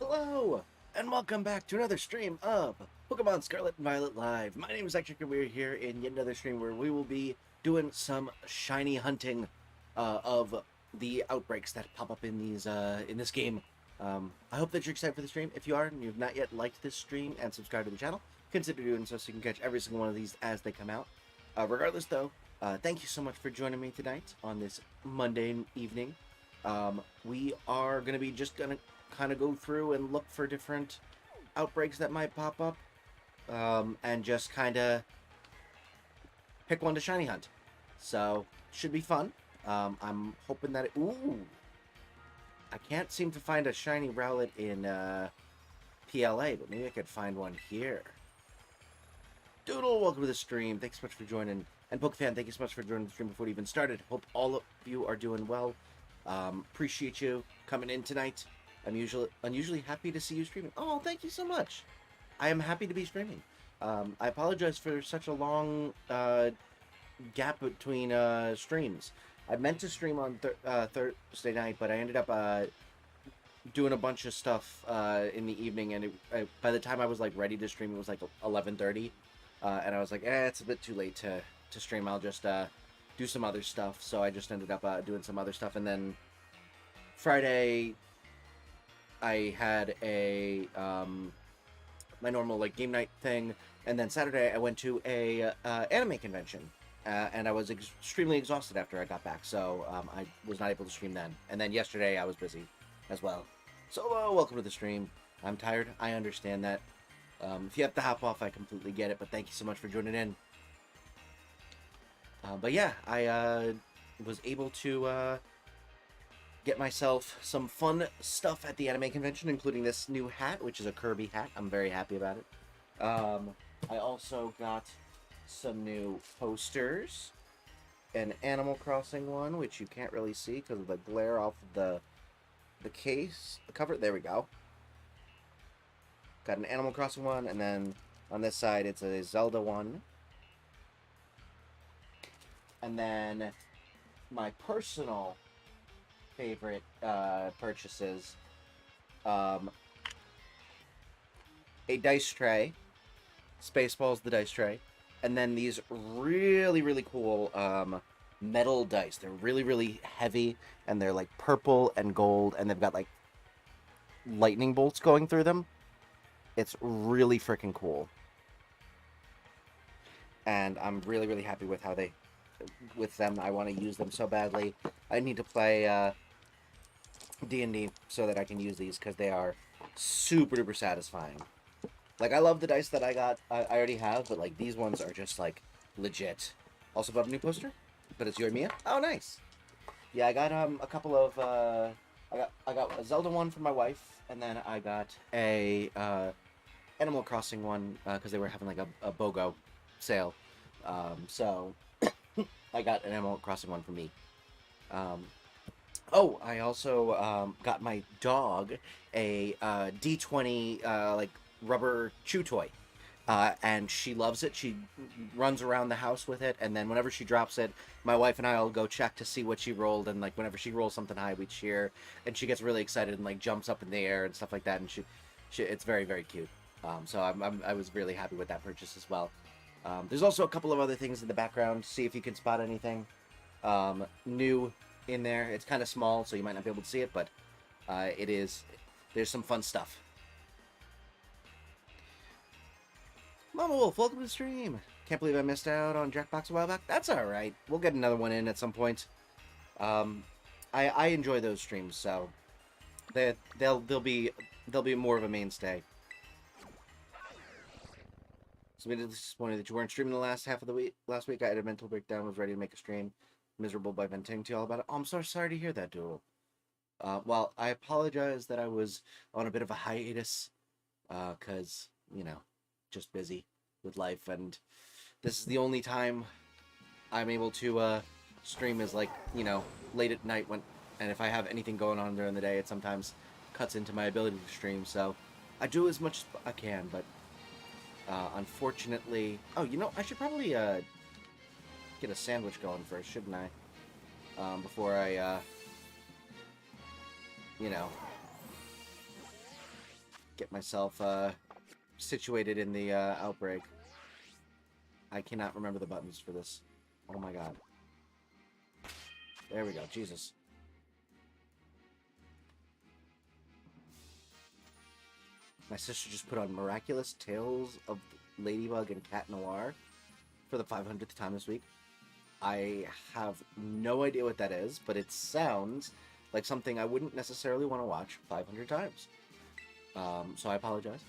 Hello, and welcome back to another stream of Pokemon Scarlet and Violet Live. My name is Ectric, and we're here in yet another stream where we will be doing some shiny hunting of the outbreaks that pop up in this game. I hope that you're excited for the stream. If you are and you've not yet liked this stream and subscribed to the channel, consider doing so you can catch every single one of these as they come out. Regardless, though, thank you so much for joining me tonight on this Monday evening. We are going to be kind of go through and look for different outbreaks that might pop up, and just kind of pick one to shiny hunt. So, should be fun. I'm hoping that ooh! I can't seem to find a shiny Rowlet in PLA, but maybe I could find one here. Doodle, welcome to the stream. Thanks so much for joining. And PokeFan, thank you so much for joining the stream before it even started. Hope all of you are doing well. Appreciate you coming in tonight. I'm unusually happy to see you streaming. Oh, thank you so much. I am happy to be streaming. I apologize for such a long gap between streams. I meant to stream on Thursday night, but I ended up doing a bunch of stuff in the evening, and by the time I was like ready to stream, it was like 11:30, and I was like, it's a bit too late to stream. I'll just do some other stuff. So I just ended up doing some other stuff, and then Friday I had a my normal like game night thing, and then Saturday I went to a anime convention, and I was extremely exhausted after I got back, so I was not able to stream then. And then yesterday I was busy as well. So welcome to the stream. I'm tired. I understand that. If you have to hop off, I completely get it. But thank you so much for joining in. But yeah, I was able to get myself some fun stuff at the anime convention, including this new hat, which is a Kirby hat. I'm very happy about it. I also got some new posters, an Animal Crossing one, which you can't really see because of the glare off of the case, the cover. There we go. Got an Animal Crossing one, and then on this side it's a Zelda one. And then my personal favorite purchases, a dice tray, Spaceballs the dice tray, and then these really, really cool metal dice. They're really, really heavy, and they're like purple and gold, and they've got like lightning bolts going through them. It's really freaking cool. And I'm really, really happy with how with them. I want to use them so badly. I need to play D&D so that I can use these, because they are super duper satisfying. Like, I love the dice that I already have, but like these ones are just like legit. Also bought a new poster, but it's your Mia. Oh, nice. Yeah, I got a couple of I got a Zelda one for my wife, and then I got a Animal Crossing one because they were having like a BOGO sale. So I got an Animal Crossing one for me. Oh, I also got my dog a D20 like rubber chew toy, and she loves it. She runs around the house with it, and then whenever she drops it, my wife and I will go check to see what she rolled, and like whenever she rolls something high, we cheer, and she gets really excited and like jumps up in the air and stuff like that, and she it's very, very cute. So I was really happy with that purchase as well. There's also a couple of other things in the background. See if you can spot anything new in there. It's kind of small, so you might not be able to see it, but there's some fun stuff. Mama Wolf, welcome to the stream. Can't believe I missed out on Jackbox a while back. That's all right. We'll get another one in at some point. I enjoy those streams, so they'll be more of a mainstay. So disappointed that you weren't streaming the last half of the week. Last week I had a mental breakdown, was ready to make a stream. Miserable by venting to you all about it. Oh, I'm so sorry to hear that, Doodle. Well, I apologize that I was on a bit of a hiatus, because, you know, just busy with life, and this is the only time I'm able to stream is like, you know, late at night, and if I have anything going on during the day, it sometimes cuts into my ability to stream, so I do as much as I can, but unfortunately... Oh, you know, I should probably get a sandwich going first, shouldn't I? Before I, you know, get myself situated in the Outbreak. I cannot remember the buttons for this. Oh my god. There we go. Jesus. My sister just put on Miraculous Tales of Ladybug and Cat Noir for the 500th time this week. I have no idea what that is, but it sounds like something I wouldn't necessarily want to watch 500 times. So I apologize.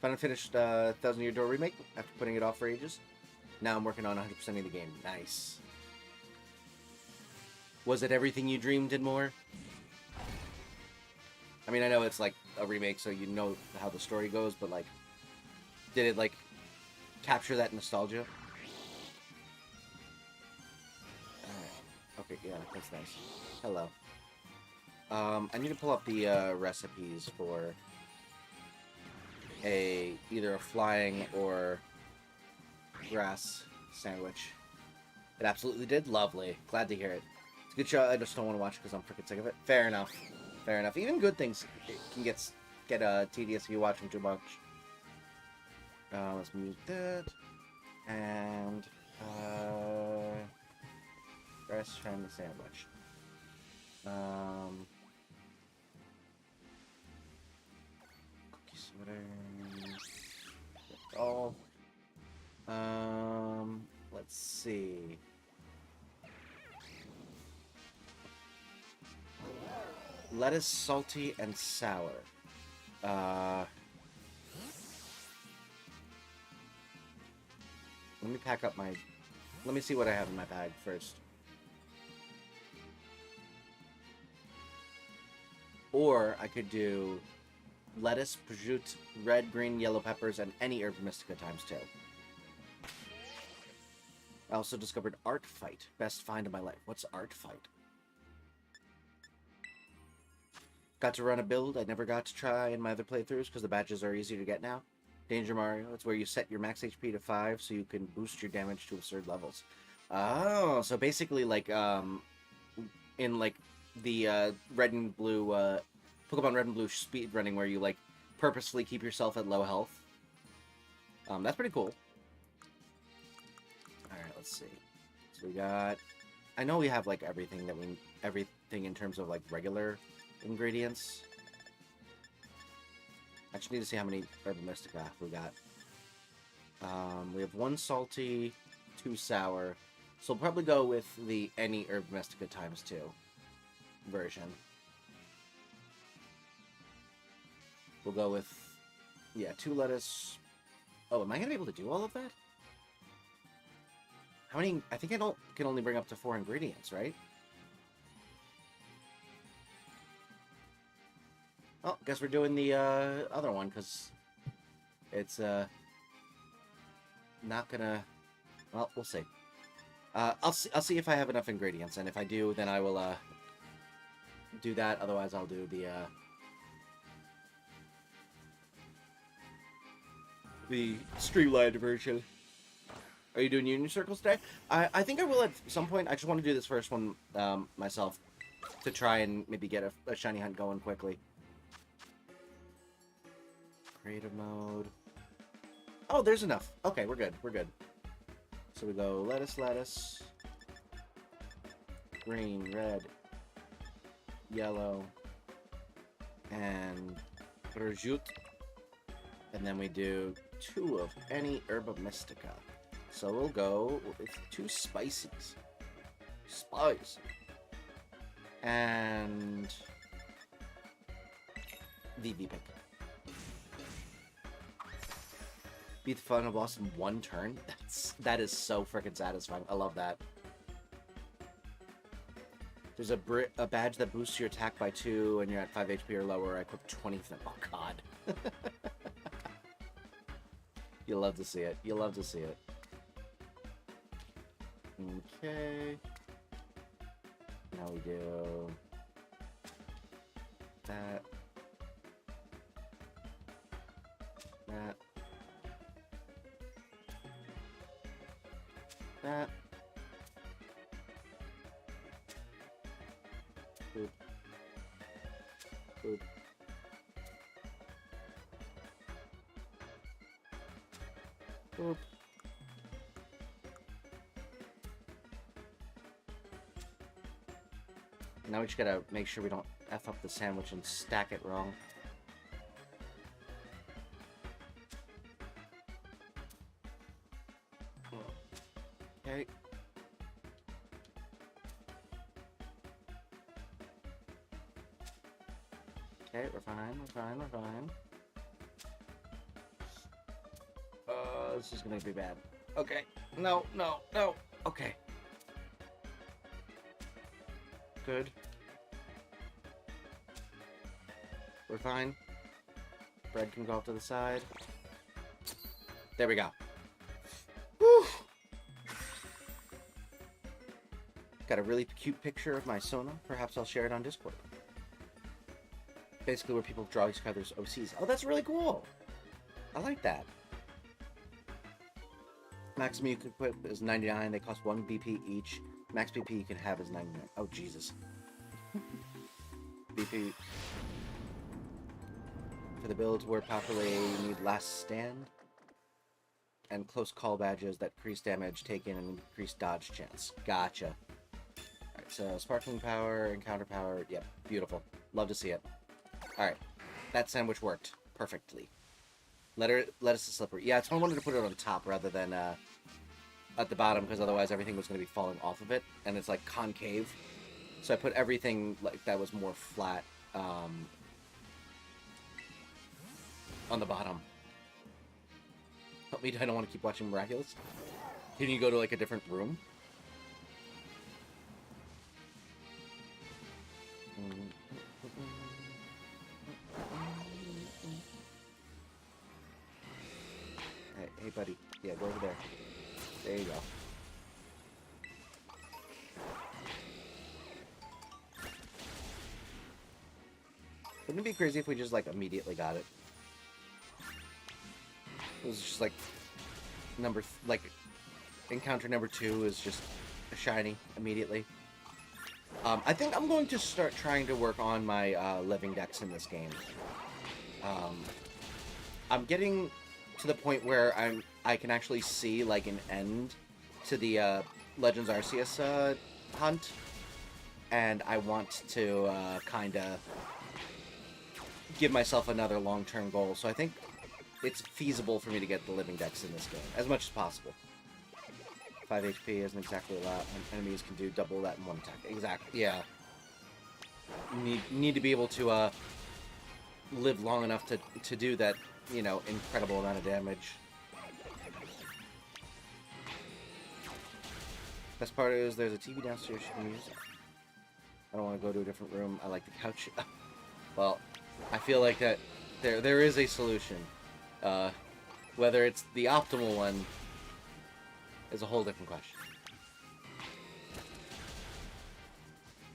Finally finished Thousand Year Door Remake after putting it off for ages. Now I'm working on 100% of the game. Nice. Was it everything you dreamed and more? I mean, I know it's like a remake, so you know how the story goes, but like, did it like capture that nostalgia? Alright. Okay, yeah, that's nice. Hello. I need to pull up the recipes for either a flying or grass sandwich. It absolutely did. Lovely. Glad to hear it. It's a good show. I just don't want to watch it because I'm freaking sick of it. Fair enough. Fair enough. Even good things can get tedious if you watch them too much. Let's mute that. And grass family sandwich. Cookies, whatever. All. Let's see. Lettuce, salty, and sour. Let me pack up my... Let me see what I have in my bag first. Or I could do lettuce, prosciutto, red, green, yellow peppers, and any herb mystica ×2. I also discovered Art Fight. Best find of my life. What's Art Fight? Got to run a build I never got to try in my other playthroughs because the badges are easier to get now. Danger Mario. It's where you set your max HP to 5 so you can boost your damage to absurd levels. Oh, so basically like in like the red and blue Pokemon Red and Blue speed running where you like purposefully keep yourself at low health. That's pretty cool. Alright, let's see. So we got... I know we have like everything in terms of like regular ingredients. I just need to see how many Herba Mystica we got. We have 1 salty, 2 sour. So we'll probably go with the any Herba Mystica ×2 version. We'll go with, yeah, 2 lettuce. Oh, am I going to be able to do all of that? How many? I think I can only bring up to 4 ingredients, right? Oh, guess we're doing the other one because it's not gonna. Well, we'll see. I'll see if I have enough ingredients, and if I do, then I will do that. Otherwise, I'll do the streamlined version. Are you doing Union Circles today? I think I will at some point. I just want to do this first one myself to try and maybe get a shiny hunt going quickly. Creative mode. Oh, there's enough. Okay, we're good. We're good. So we go lettuce, green, red, yellow, and prosciutto. And then we do 2 of any Herba Mystica. So we'll go with 2 spices. Spice. And VV pick. Beat the final boss in 1 turn. That is so freaking satisfying. I love that. There's a badge that boosts your attack by 2 and you're at 5 HP or lower. I equip 20 of them. Oh god. You'll love to see it. You'll love to see it. Okay. Now we do that. That. That. Boop. Oop. Oop. Now we just gotta make sure we don't F up the sandwich and stack it wrong. Okay. Okay, we're fine, we're fine, we're fine. This is gonna be bad. Okay. No, no, no. Okay. Good. We're fine. Bread can go off to the side. There we go. Whew. Got a really cute picture of my Sona. Perhaps I'll share it on Discord. Basically where people draw each other's OCs. Oh, that's really cool. I like that. Maximum you can equip is 99. They cost 1 BP each. Max BP you can have is 99. Oh, Jesus. BP. For the builds where properly, you need Last Stand. And close call badges that increase damage taken and increase dodge chance. Gotcha. Alright, so Sparkling Power and Counter Power. Yep, beautiful. Love to see it. Alright, that sandwich worked perfectly. Lettuce is slippery. Yeah, that's why I wanted to put it on top rather than at the bottom, because otherwise everything was going to be falling off of it, and it's like concave. So I put everything like that was more flat on the bottom. Help me, I don't want to keep watching Miraculous. Can you go to like a different room? Hey, buddy. Yeah, go over there. There you go. Wouldn't it be crazy if we just, like, immediately got it? It was just, like, encounter number 2 is just a shiny immediately. I think I'm going to start trying to work on my living dex in this game. I'm getting to the point where I can actually see like an end to the Legends Arceus hunt, and I want to kind of give myself another long-term goal. So I think it's feasible for me to get the living dex in this game as much as possible. 5 HP isn't exactly a lot, and enemies can do double that in one attack. Exactly. Yeah. Need to be able to live long enough to do that, you know, incredible amount of damage. Best part is there's a TV downstairs you can use. I don't want to go to a different room. I like the couch. Well, I feel like that there is a solution. Whether it's the optimal one is a whole different question.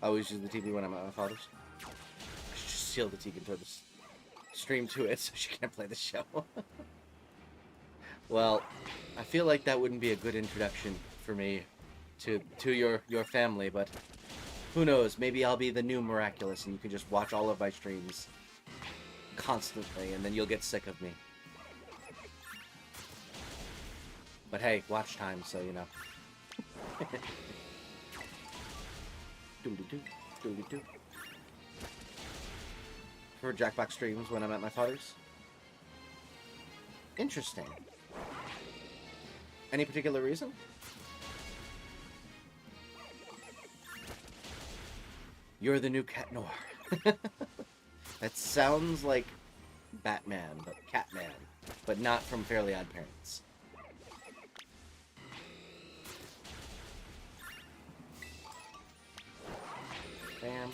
I always use the TV when I'm at my father's. I should just steal the TV and throw the stream to it so she can't play the show. Well, I feel like that wouldn't be a good introduction for me to your family, but who knows? Maybe I'll be the new Miraculous and you can just watch all of my streams constantly and then you'll get sick of me. But hey, watch time, so you know. Doody-doo, doody-doo. For Jackbox streams when I'm at my father's. Interesting. Any particular reason? You're the new Cat Noir. That sounds like Batman, but Catman. But not from Fairly Odd Parents. Bam.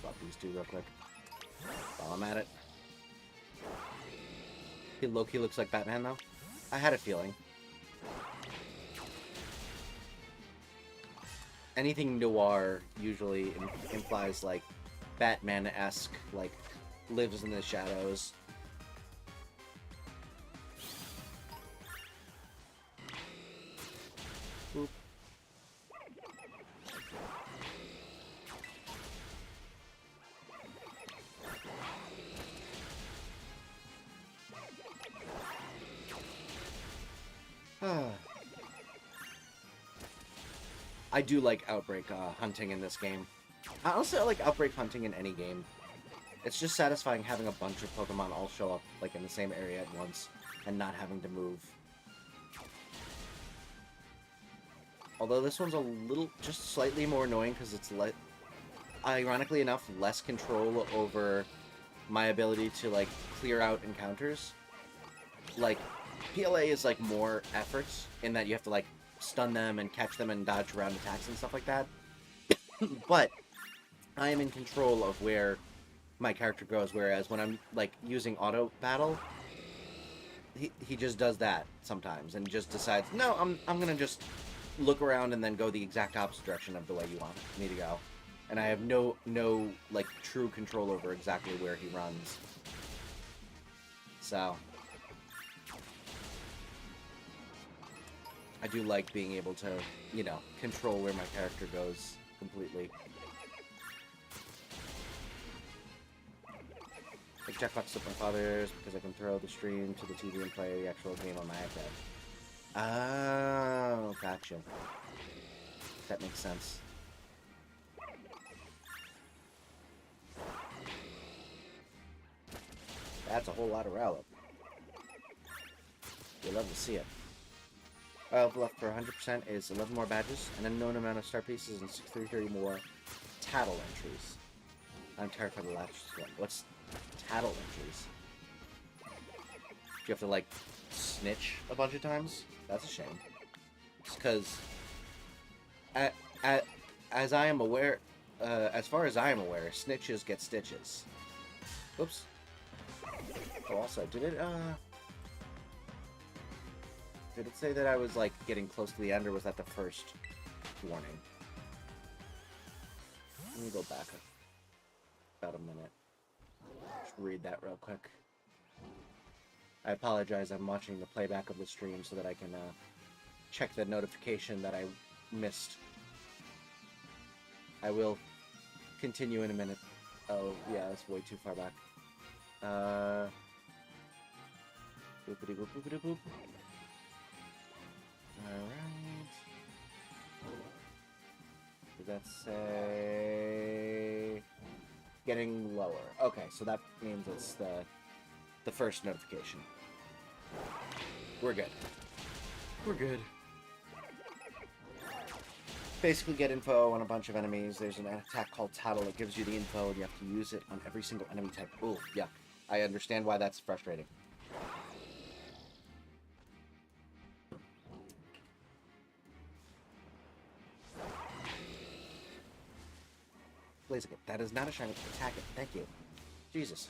Swap these two real quick. While I'm at it. He low-key looks like Batman, though. I had a feeling. Anything noir usually implies, like, Batman-esque, like, lives in the shadows. Boop. I do like Outbreak hunting in this game. Honestly, I like Outbreak hunting in any game. It's just satisfying having a bunch of Pokemon all show up like in the same area at once and not having to move. Although this one's a little, just slightly more annoying because it's, ironically enough, less control over my ability to, like, clear out encounters. Like, PLA is, like, more efforts in that you have to, like, stun them and catch them and dodge around attacks and stuff like that. But I am in control of where my character goes, whereas when I'm, like, using auto battle, he just does that sometimes and just decides, no, I'm gonna just look around and then go the exact opposite direction of the way you want me to go. And I have no, like, true control over exactly where he runs. So I do like being able to, you know, control where my character goes completely. Like Jackbox with my father's because I can throw the stream to the TV and play the actual game on my iPad. Oh, gotcha. That makes sense. That's a whole lot of Rowlet. You'll love to see it. Left for 100% is 11 more badges, an unknown amount of star pieces, and 630 more tattle entries. I'm terrified of the last one. What's tattle entries? Do you have to, like, snitch a bunch of times? That's a shame. It's because, as I am aware, as far as I am aware, snitches get stitches. Oops. Oh, also, did it say that I was, like, getting close to the end, or was that the first warning? Let me go back about a minute. Just read that real quick. I apologize, I'm watching the playback of the stream so that I can, check the notification that I missed. I will continue in a minute. Oh, yeah, that's way too far back. Boopity boop boopity boop. Alright. Did that say... Getting lower. Okay, so that means it's the first notification. We're good. We're good. Basically get info on a bunch of enemies. There's an attack called Tattle. It gives you the info and you have to use it on every single enemy type. Ooh, yeah. I understand why that's frustrating. Blaziken. That is not a shiny. Attack it. Thank you. Jesus.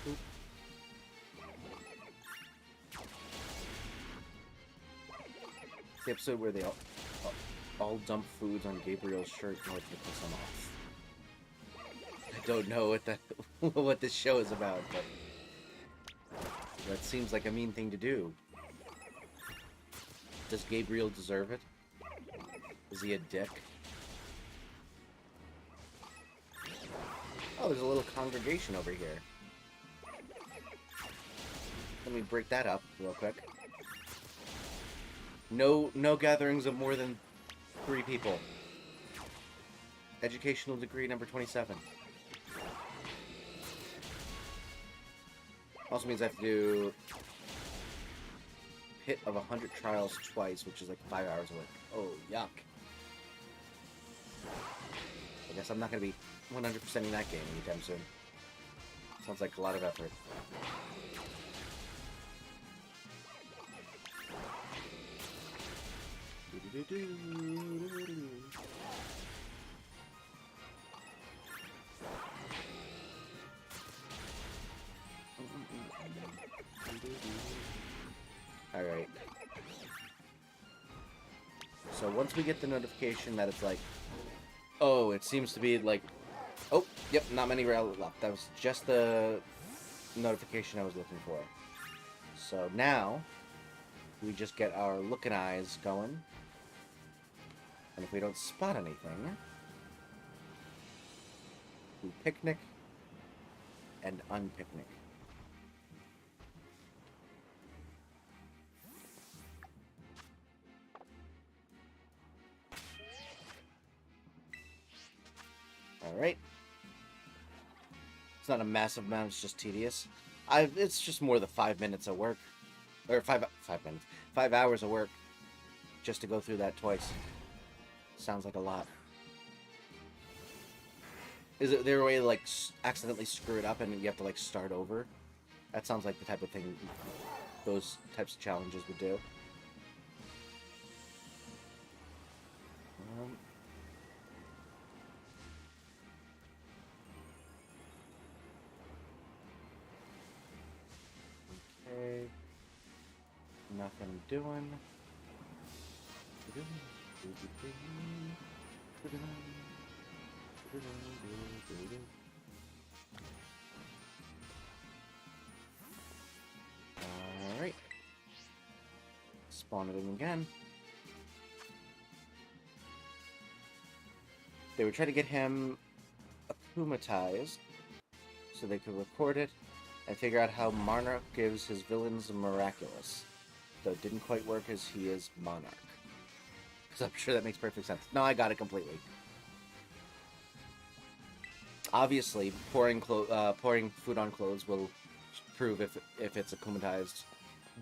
Oop. It's the episode where they all dump foods on Gabriel's shirt in order to piss him off. I don't know what what this show is about, but that seems like a mean thing to do. Does Gabriel deserve it? Is he a dick? Oh, there's a little congregation over here. Let me break that up real quick. No gatherings of more than 3 people. Educational degree number 27. Also means I have to do hit of 100 trials twice, which is like 5 hours of work. Oh, yuck. I guess I'm not going to be 100%ing that game anytime soon. Sounds like a lot of effort. Alright. So once we get the notification that it's like, Oh, it seems to be like... Oh, yep, not many rally left. That was just the notification I was looking for. So now, we just get our looking eyes going. And if we don't spot anything, we picnic and unpicnic. Alright. It's not a massive amount, it's just tedious. It's just more than 5 minutes of work. Or 5 minutes. 5 hours of work just to go through that twice. Sounds like a lot. Is there a way to, like, accidentally screw it up and you have to, like, start over? That sounds like the type of thing those types of challenges would do. Okay. Nothing doing. Alright. Spawn it in again. They would try to get him akumatized so they could record it and figure out how Monarch gives his villains miraculous. Though it didn't quite work as he is Monarch. Because I'm sure that makes perfect sense. No, I got it completely. Obviously, pouring food on clothes will prove if it's akumatized,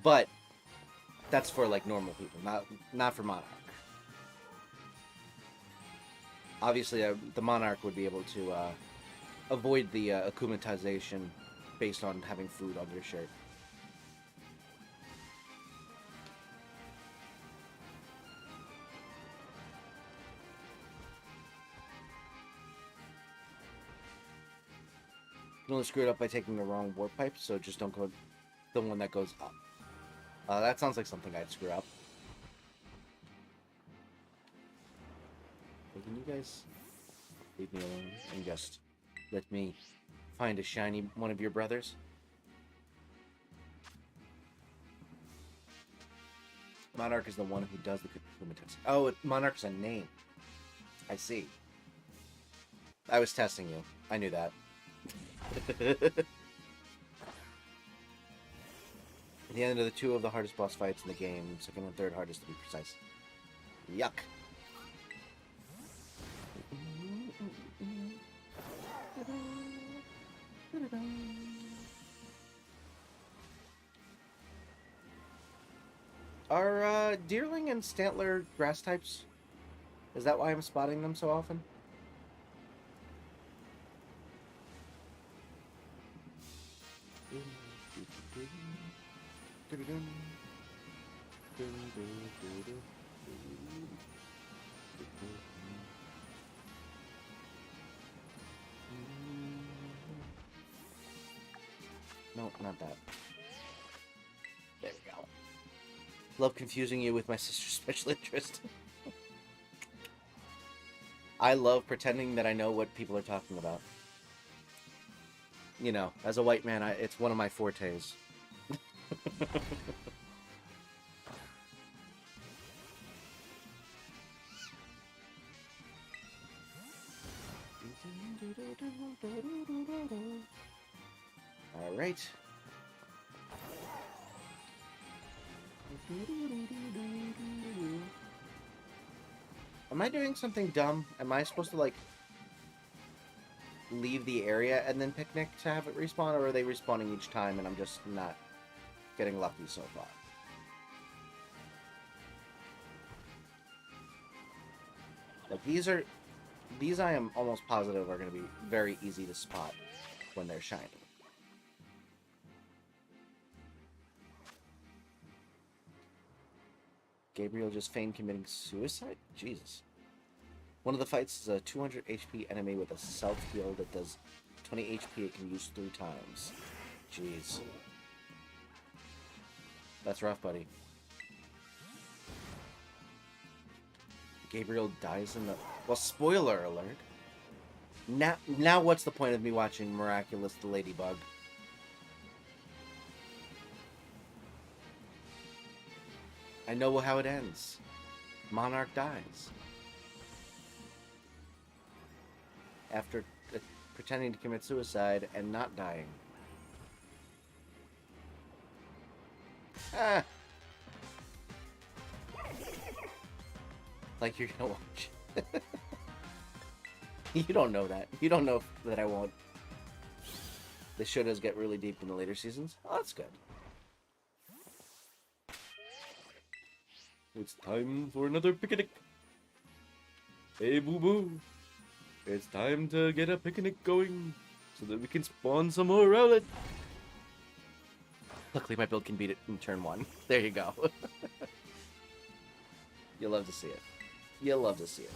but that's for like normal people, not for Monarch. Obviously, the Monarch would be able to avoid the akumatization based on having food on their shirt. You can only screw it up by taking the wrong warp pipe, so just don't go the one that goes up. That sounds like something I'd screw up. But can you guys leave me alone and just let me find a shiny one of your brothers? Monarch is the one who does the akumatization. Oh, Monarch's a name. I see. I was testing you. I knew that. At the end of the two of the hardest boss fights in the game, second and third hardest to be precise. Yuck. Are Deerling and Stantler grass types? Is that why I'm spotting them so often? No, not that. There we go. Love confusing you with my sister's special interest. I love pretending that I know what people are talking about. You know, as a white man, it's one of my fortes. All right. Am I doing something dumb? Am I supposed to, like, leave the area and then picnic to have it respawn, or are they respawning each time and I'm just not getting lucky so far? Like, these I am almost positive are going to be very easy to spot when they're shiny. Gabriel just feigned committing suicide? Jesus. One of the fights is a 200 HP enemy with a self-heal that does 20 HP it can use 3 times. Jeez. That's rough, buddy. Gabriel dies in the... Well, spoiler alert. Now what's the point of me watching Miraculous the Ladybug? I know how it ends. Monarch dies. After pretending to commit suicide and not dying. Ah! Like you're gonna watch. You don't know that. You don't know that I won't. The show does get really deep in the later seasons. Oh, that's good. It's time for another picnic. Hey, boo-boo. It's time to get a picnic going so that we can spawn some more Rowlet. Luckily, my build can beat it in turn 1. There you go. You'll love to see it. You'll love to see it.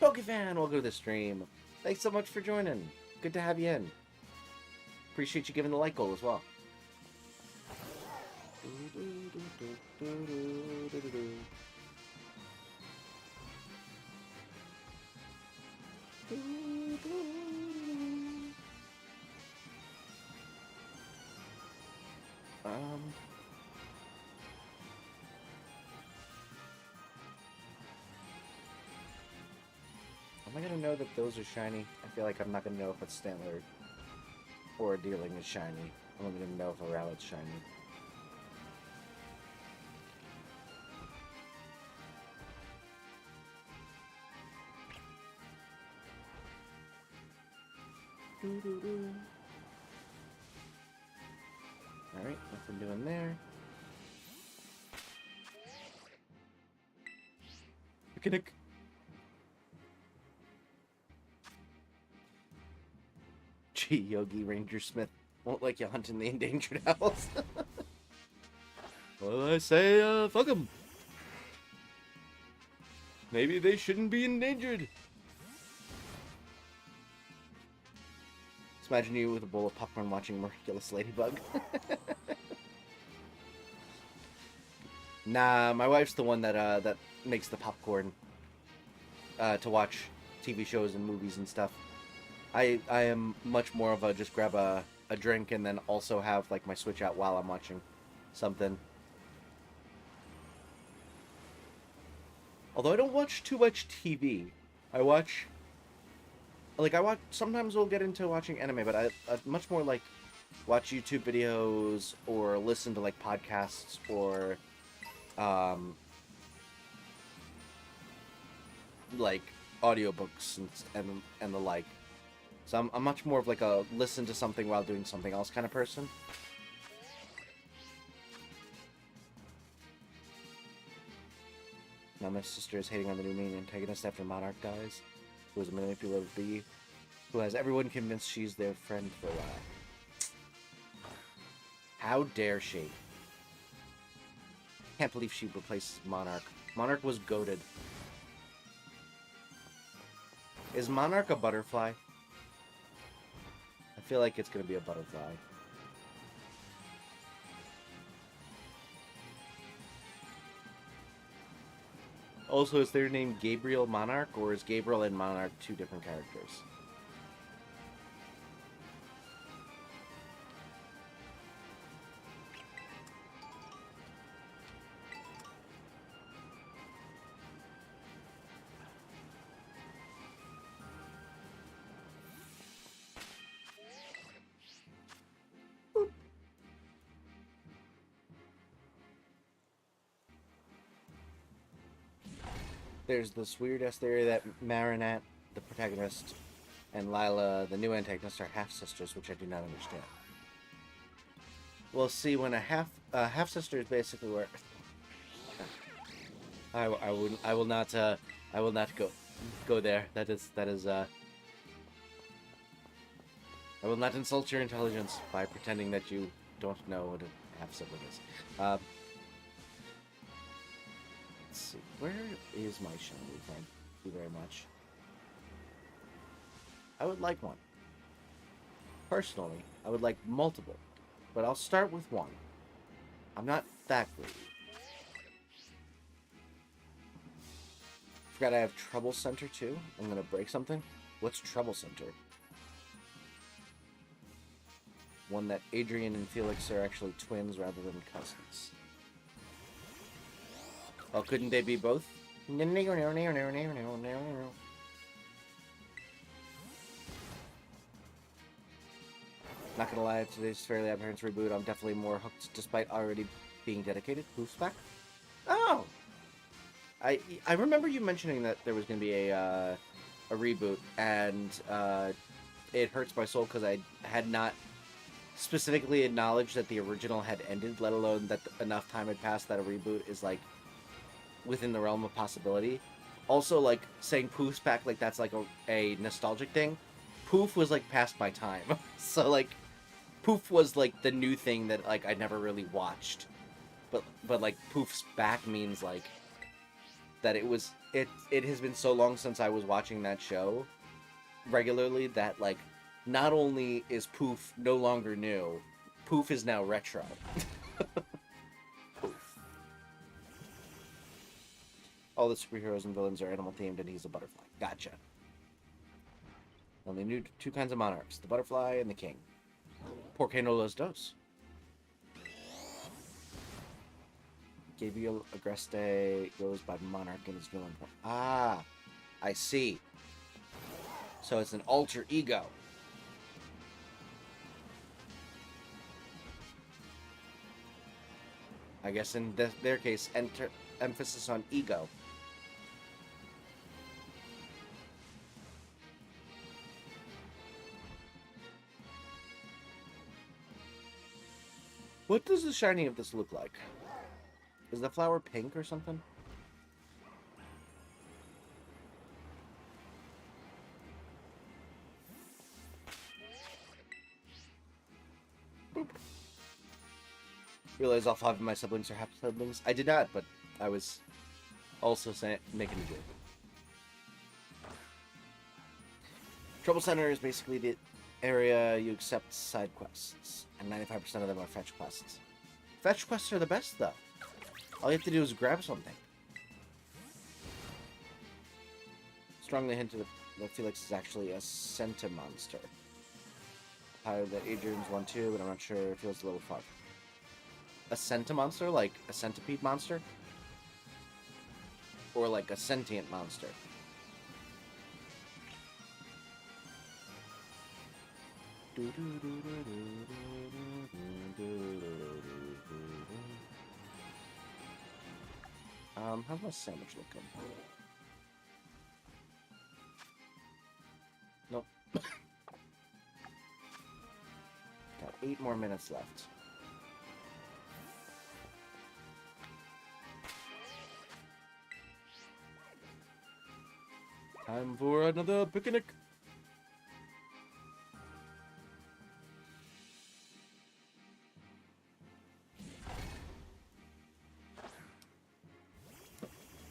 Pokefan, welcome to the stream. Thanks so much for joining. Good to have you in. Appreciate you giving the like goal as well. Am I gonna know that those are shiny? I feel like I'm not gonna know if it's Stantler or a Deerling is shiny. I'm only gonna know if a Rowlet's shiny. Alright, nothing doing there. Picnic. Gee, Yogi Ranger Smith won't like you hunting the endangered owls. Well, I say, fuck them. Maybe they shouldn't be endangered. Just imagine you with a bowl of popcorn watching Miraculous Ladybug. Nah, my wife's the one that that makes the popcorn to watch TV shows and movies and stuff. I am much more of a just grab a drink and then also have like my Switch out while I'm watching something. Although I don't watch too much TV. I watch sometimes we'll get into watching anime, but I much more like watch YouTube videos or listen to like podcasts or like audiobooks and the like. So I'm much more of like a listen to something while doing something else kind of person. Now my sister is hating on the new main antagonist after Monarch dies, who is a manipulative bee, who has everyone convinced she's their friend for a while. How dare she? Can't believe she replaces Monarch. Monarch was goated. Is Monarch a butterfly? I feel like it's gonna be a butterfly. Also, is their name Gabriel Monarch, or is Gabriel and Monarch two different characters? There's this weird-ass theory that Marinette, the protagonist, and Lila, the new antagonist, are half-sisters, which I do not understand. We'll see when a half-sister is basically where... I will not go there. That is I will not insult your intelligence by pretending that you don't know what a half-sibling is. Let's see, where is my shiny? Thank you very much. I would like one. Personally, I would like multiple, but I'll start with one. I'm not that greedy. forgot I have Trouble Center too. I'm gonna break something. What's Trouble Center? One that Adrian and Felix are actually twins rather than cousins. Oh, couldn't they be both? Not gonna lie, today's Fairly Odd Parents reboot, I'm definitely more hooked despite already being dedicated. Who's back? Oh! I remember you mentioning that there was gonna be a reboot, and it hurts my soul because I had not specifically acknowledged that the original had ended, let alone that enough time had passed that a reboot is, like, within the realm of possibility. Also, like, saying Poof's back, like, that's, like, a nostalgic thing. Poof was, like, past my time. So, like, Poof was, like, the new thing that, like, I never really watched. But like, Poof's back means, like, that it has been so long since I was watching that show regularly that, like, not only is Poof no longer new, Poof is now retro. Poof. All the superheroes and villains are animal themed, and he's a butterfly. Gotcha. Only new two kinds of monarchs, the butterfly and the king. Por qué no los dos? Gabriel Agreste goes by monarch in his villain form. Ah, I see. So it's an alter ego. I guess in their case, emphasis on ego. What does the shiny of this look like? Is the flower pink or something? Boop. Realize all 5 of my siblings are half siblings. I did not, but I was also making a joke. Trouble Center is basically the area you accept side quests, and 95% of them are fetch quests. Fetch quests are the best, though. All you have to do is grab something. Strongly hinted that Felix is actually a Centimonster. That Adrian's one too, but I'm not sure. It feels a little far. A Centimonster? Like a centipede monster? Or like a sentient monster? How's my sandwich looking? Nope. Got 8 more minutes left. Time for another picnic.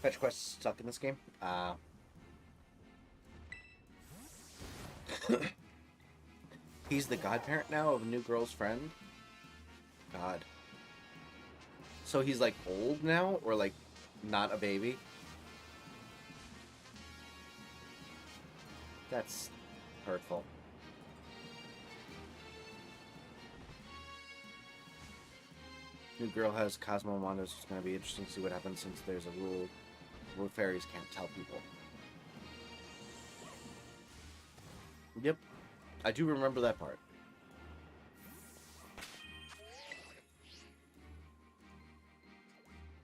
Fetch quests stuck in this game. He's the godparent now of a new girl's friend? God. So he's like old now? Or like not a baby? That's hurtful. New girl has Cosmo Mondos. It's going to be interesting to see what happens since there's a rule where fairies can't tell people. Yep. I do remember that part.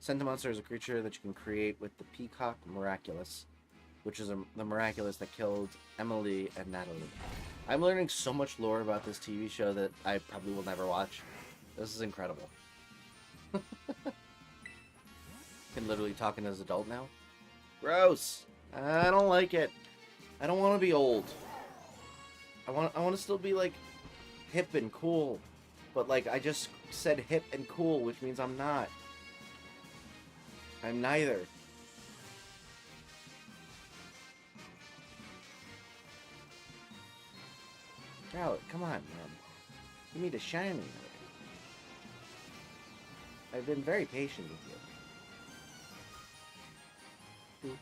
Centimonster is a creature that you can create with the Peacock Miraculous, which is the Miraculous that killed Emily and Natalie. I'm learning so much lore about this TV show that I probably will never watch. This is incredible. Can literally talk in as an adult now. Gross. I don't like it. I don't want to be old. I want to still be like hip and cool, but like I just said hip and cool, which means I'm not. I'm neither. Charlotte, come on, man. You need to shine me. I've been very patient with you. Did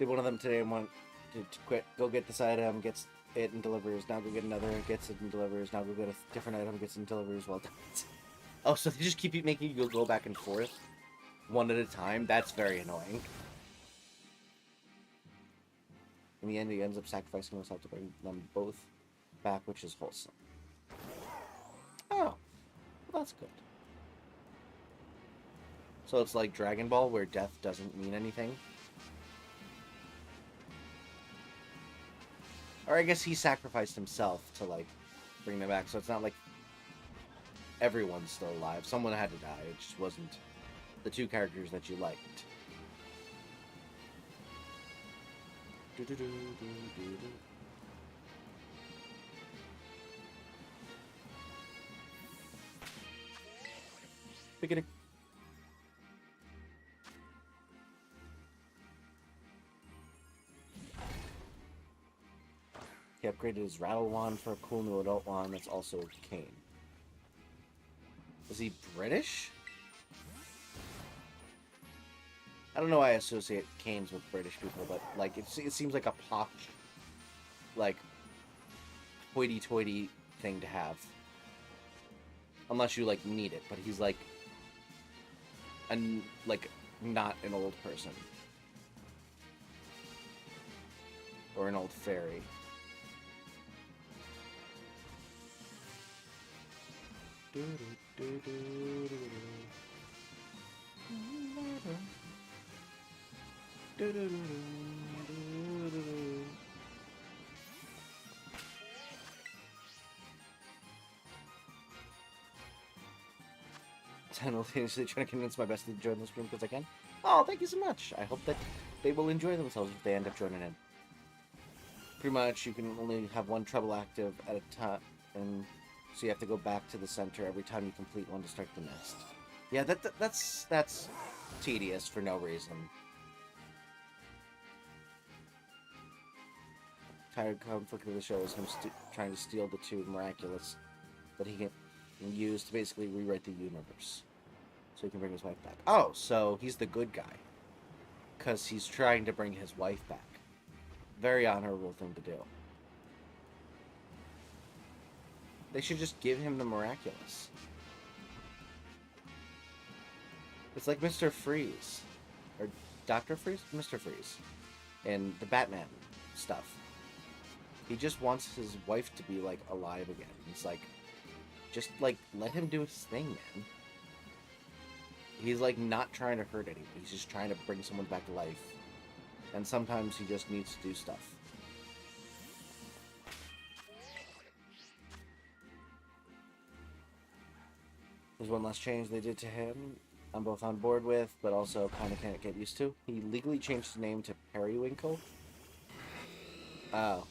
one of them today and want to quit. Go get this item, gets it and delivers. Now go get another, gets it and delivers. Now go get a different item, gets it and delivers. Well done. Oh, so they just keep making you go back and forth one at a time? That's very annoying. In the end, he ends up sacrificing himself to bring them both back, which is wholesome. Oh, well, that's good. So it's like Dragon Ball, where death doesn't mean anything. Or I guess he sacrificed himself to, like, bring them back, so it's not like everyone's still alive. Someone had to die, it just wasn't the two characters that you liked. Beginning. He upgraded his rattle wand for a cool new adult wand that's also a cane. Is he British? I don't know why I associate canes with British people, but, like, it seems like a posh, like, hoity-toity thing to have. Unless you, like, need it, but he's, like, not an old person. Or an old fairy. Simultaneously trying to convince my bestie to join this room because I can. Oh, thank you so much. I hope that they will enjoy themselves if they end up joining in. Pretty much, you can only have one treble active at a time, and so you have to go back to the center every time you complete one to start the next. Yeah, that's tedious for no reason. Tired conflict of the show is him trying to steal the two miraculous that he can use to basically rewrite the universe, so he can bring his wife back. Oh, so he's the good guy because he's trying to bring his wife back. Very honorable thing to do. They should just give him the miraculous. It's like Mr. Freeze. Or Dr. Freeze? Mr. Freeze. And the Batman stuff. He just wants his wife to be, like, alive again. He's like, just, like, let him do his thing, man. He's, like, not trying to hurt anyone. He's just trying to bring someone back to life. And sometimes he just needs to do stuff. There's one last change they did to him I'm both on board with, but also kind of can't get used to. He legally changed his name to Periwinkle. Oh.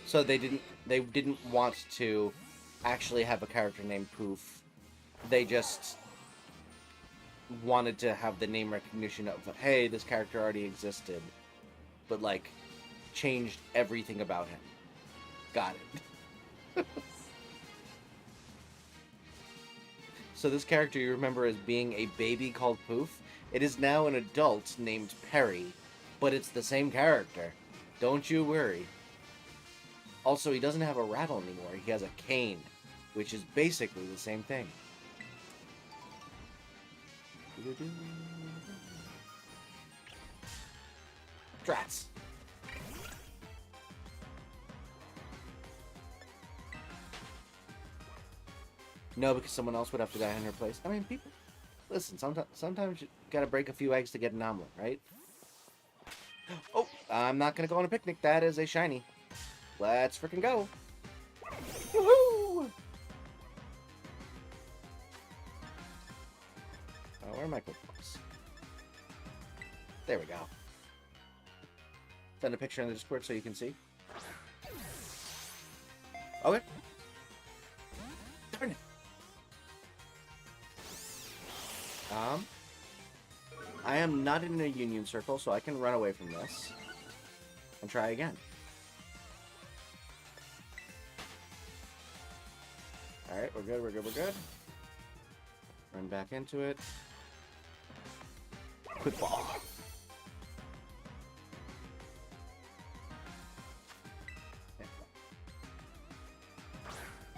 So they didn't want to actually have a character named Poof. They just wanted to have the name recognition of, hey, this character already existed, but, like, changed everything about him. Got it. So this character you remember as being a baby called Poof, it is now an adult named Perry, but it's the same character. Don't you worry. Also, he doesn't have a rattle anymore. He has a cane, which is basically the same thing. Drats. No, because someone else would have to die in her place. I mean, people... Listen, sometimes you gotta break a few eggs to get an omelet, right? Oh, I'm not gonna go on a picnic. That is a shiny. Let's freaking go. Woohoo! Oh, where are my Pokeballs? There we go. Send a picture in the Discord so you can see. Okay. Darn it. I am not in a union circle, so I can run away from this and try again. Alright, we're good, we're good, we're good. Run back into it. Quick ball.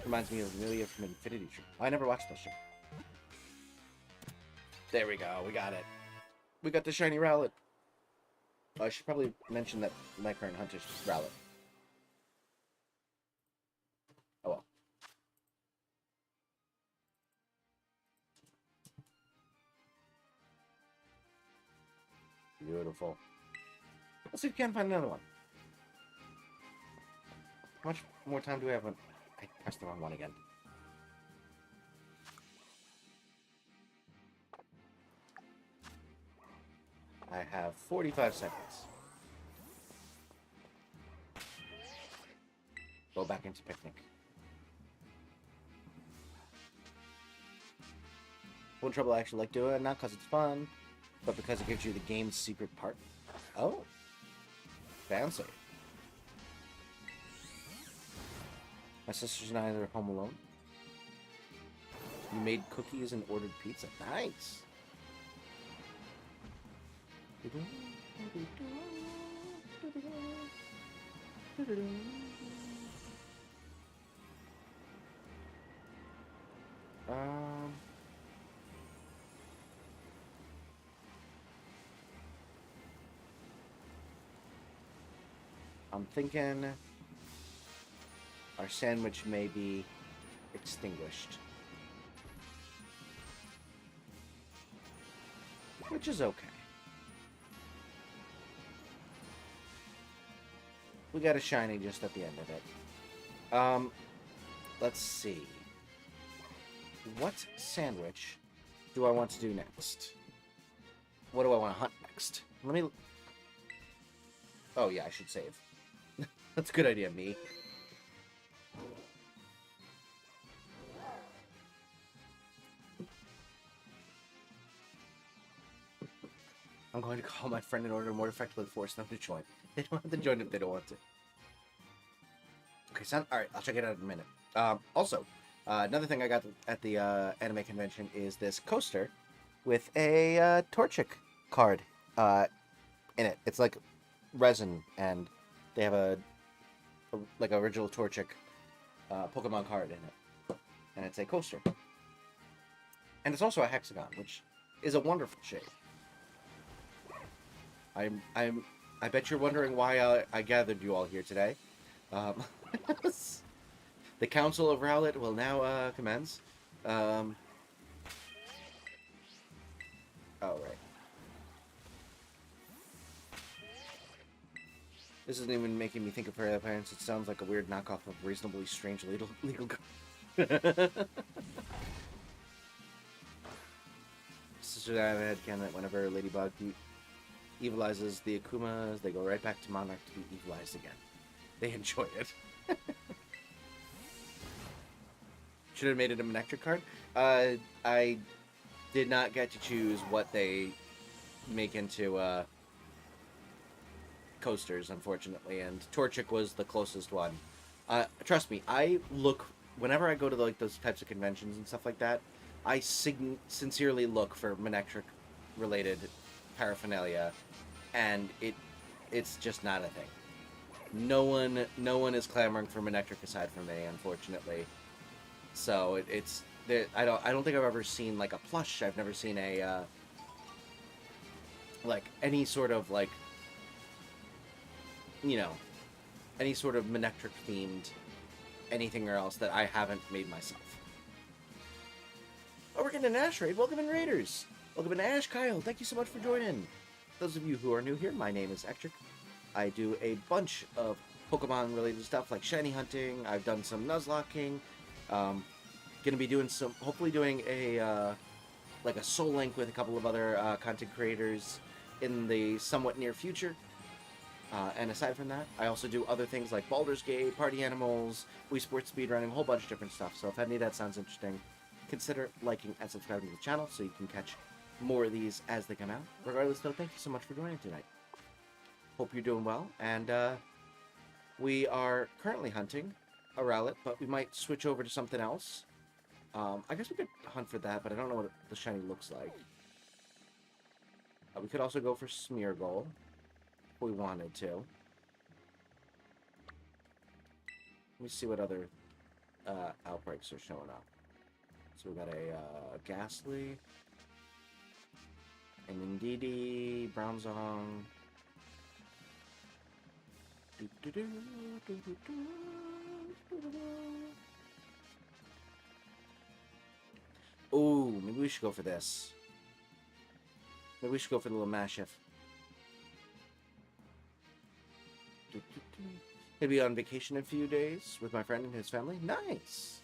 Reminds me of Amelia from Infinity Tree. Oh, I never watched that show. There we go, we got it. We got the shiny Rowlet. Oh, I should probably mention that my current hunter's Rowlet. Oh well. Beautiful. Let's see if we can find another one. How much more time do we have? I pressed the wrong one again. I have 45 seconds. Go back into picnic. One trouble I actually like doing, not because it's fun, but because it gives you the game's secret part. Oh. Fancy. My sisters and I are home alone. You made cookies and ordered pizza. Nice. I'm thinking our sandwich may be extinguished. Which is okay. We got a shiny just at the end of it. Let's see. What sandwich do I want to do next? What do I want to hunt next? Let me... Oh, yeah, I should save. That's a good idea, me. I'm going to call my friend in order to more effectively force them to join. They don't have to join if they don't want to. Okay, son. Alright, I'll check it out in a minute. Also, another thing I got at the anime convention is this coaster with a Torchic card in it. It's like resin, and they have a like original Torchic Pokemon card in it. And it's a coaster. And it's also a hexagon, which is a wonderful shape. I bet you're wondering why I gathered you all here today. The Council of Rowlet will now commence. Oh, right. This isn't even making me think of her parents. It sounds like a weird knockoff of reasonably strange legal Sister, I have a headcanon that whenever Ladybug evilizes the Akumas, they go right back to Monarch to be evilized again. They enjoy it. Should have made it a Ectric card. I did not get to choose what they make into coasters, unfortunately, and Torchic was the closest one. Trust me, I look whenever I go to like those types of conventions and stuff like that. I sincerely look for Manectric related paraphernalia, and it's just not a thing. No one is clamoring for Manectric aside from me, unfortunately. So it's I don't think I've ever seen like a plush. I've never seen a like any sort of like, you know, any sort of Manectric themed anything or else that I haven't made myself. Oh, we're getting an Ash raid. Welcome in, Raiders. Welcome in, Ash. Kyle, thank you so much for joining. Those of you who are new here, my name is Ectric. I do a bunch of Pokemon related stuff like shiny hunting. I've done some Nuzlocking. Gonna be doing some, hopefully doing a like a Soul Link with a couple of other content creators in the somewhat near future. And aside from that, I also do other things like Baldur's Gate, Party Animals, Wii Sports speedrunning, a whole bunch of different stuff. So if any of that sounds interesting, consider liking and subscribing to the channel so you can catch more of these as they come out. Regardless, though, thank you so much for joining tonight. Hope you're doing well, and we are currently hunting a Rowlet, but we might switch over to something else. I guess we could hunt for that, but I don't know what the shiny looks like. We could also go for Smeargle if we wanted to. Let me see what other outbreaks are showing up. So we got a Ghastly, an Indeedee, Bronzong. Ooh, maybe we should go for this. Maybe we should go for the little Mastiff. Gonna be on vacation in a few days with my friend and his family. Nice!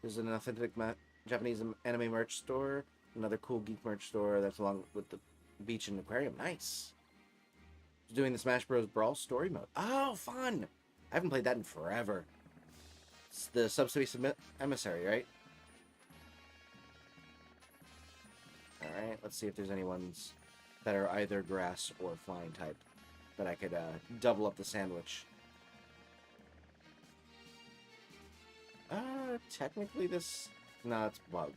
There's an authentic Japanese anime merch store. Another cool geek merch store that's along with the beach and aquarium. Nice! Doing the Smash Bros. Brawl story mode. Oh, fun! I haven't played that in forever. It's the Subspace Emissary, right? Alright, let's see if there's any ones that are either grass or flying type that I could double up the sandwich. Technically this... No, it's bug.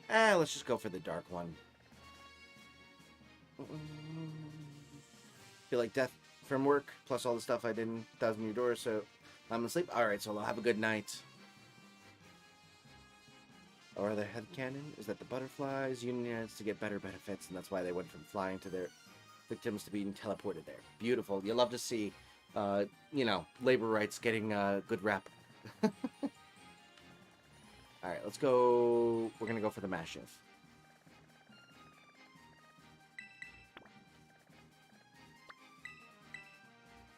Let's just go for the dark one. Feel like death from work, plus all the stuff I did in 1,000 New Doors, so I'm asleep. Alright, so I'll have a good night. Or the headcanon is that the butterflies unionize to get better benefits, and that's why they went from flying to their victims to being teleported there. Beautiful. You love to see, you know, labor rights getting a good rap. Alright, let's go. We're going to go for the Mastiff.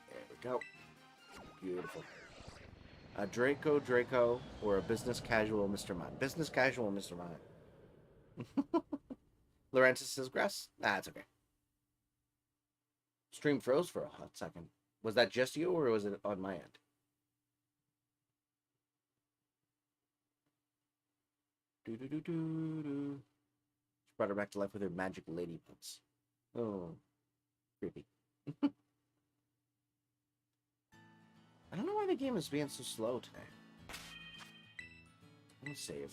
There we go. Beautiful. A Draco, or a business casual Mr. Mime. Business casual Mr. Mime. Lorenzo says grass? Nah, it's okay. Stream froze for a hot second. Was that just you, or was it on my end? She brought her back to life with her magic lady boots. Oh, creepy. I don't know why the game is being so slow today. Let me save.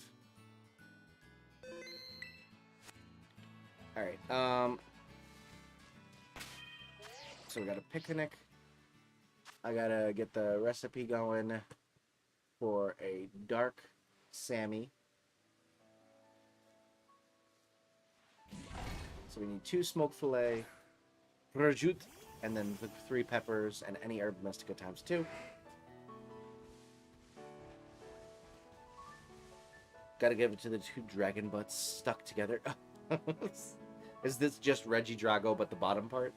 Alright, so we got a picnic. I gotta get the recipe going for a dark Sammy. So we need 2 smoked filet, prosciutto, and then the 3 peppers and any herb domestica times 2. Gotta give it to the 2 dragon butts stuck together. Is this just Reggie Drago, but the bottom part?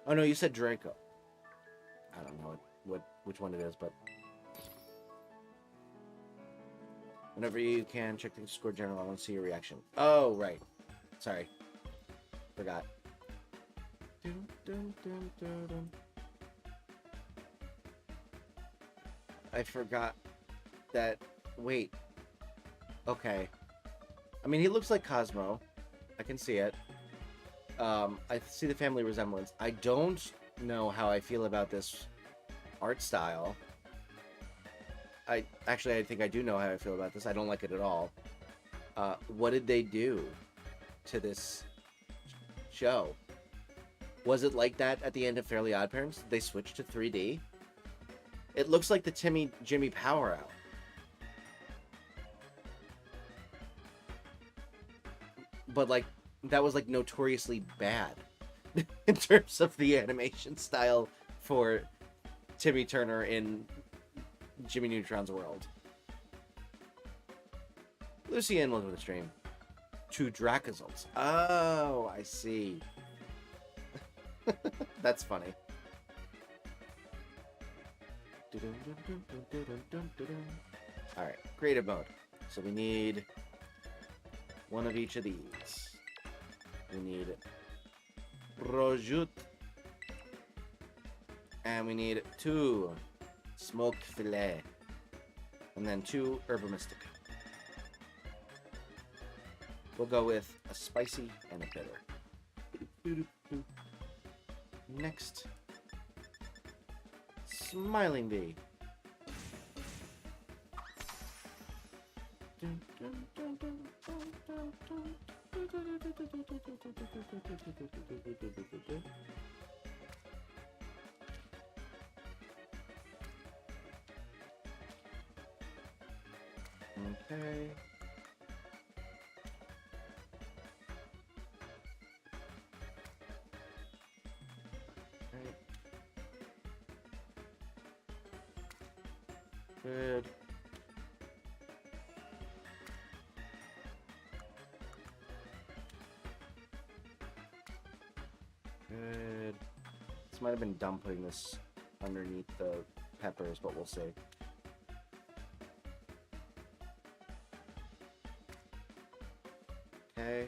Oh no, you said Draco. I don't know which one it is, but whenever you can, check the Discord general. I want to see your reaction. Oh, right. Sorry. Forgot. I forgot that... Wait. Okay. I mean, he looks like Cosmo. I can see it. I see the family resemblance. I don't know how I feel about this art style. I think I do know how I feel about this. I don't like it at all. What did they do to this show? Was it like that at the end of Fairly Odd Parents? Did they switch to 3D? It looks like the Jimmy Power Out. But like, that was like notoriously bad in terms of the animation style for Timmy Turner in Jimmy Neutron's world. Lucy Ann, welcome to the stream. 2 Drakazults. Oh, I see. That's funny. Alright, creative mode. So we need 1 of each of these. We need prosciutto. And we need 2 smoked filet. And then 2 Herba Mystica. We'll go with a spicy and a bitter. Next, Smiling Bee. Okay. Good. Good. This might have been dumb putting this underneath the peppers, but we'll see. Okay.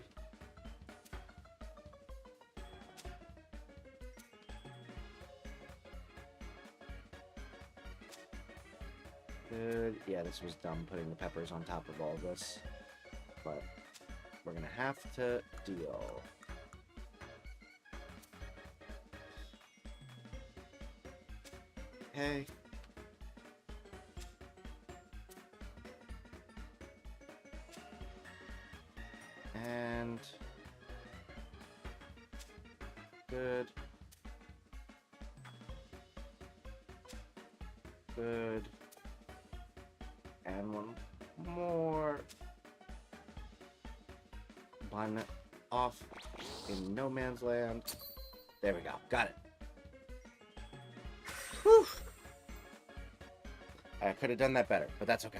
Good. Yeah, this was dumb putting the peppers on top of all of this, but we're gonna have to deal. Okay. And good. Good. And one more. Bun off in no man's land. There we go. Got it. Whew. I could have done that better, but that's okay.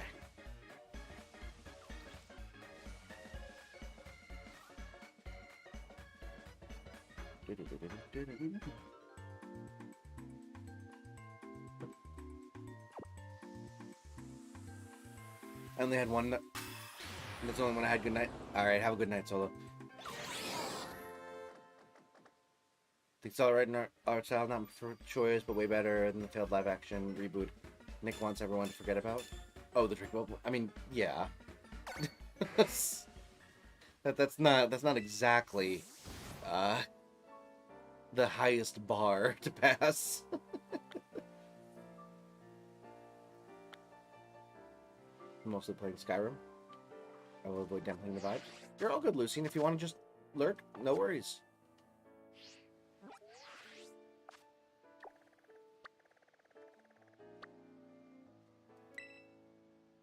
I only had one. That's the only one I had. Good night. Alright, have a good night, Solo. Think it's alright in our art style, not for choice, but way better than the failed live action reboot Nick wants everyone to forget about. Oh, the trick. Well, I mean, yeah. that's not exactly the highest bar to pass. Mostly playing Skyrim. I will avoid dampening the vibes. You're all good, Lucy, and if you want to just lurk, no worries.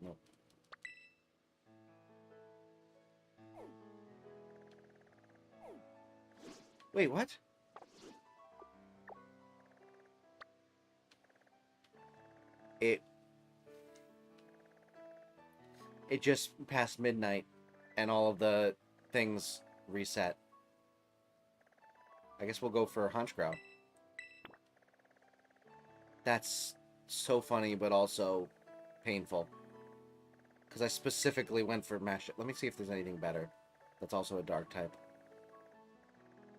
No. Wait, what? It just passed midnight, and all of the things reset. I guess we'll go for Hunchcrow. That's so funny, but also painful. Because I specifically went for Mash. Let me see if there's anything better. That's also a dark type.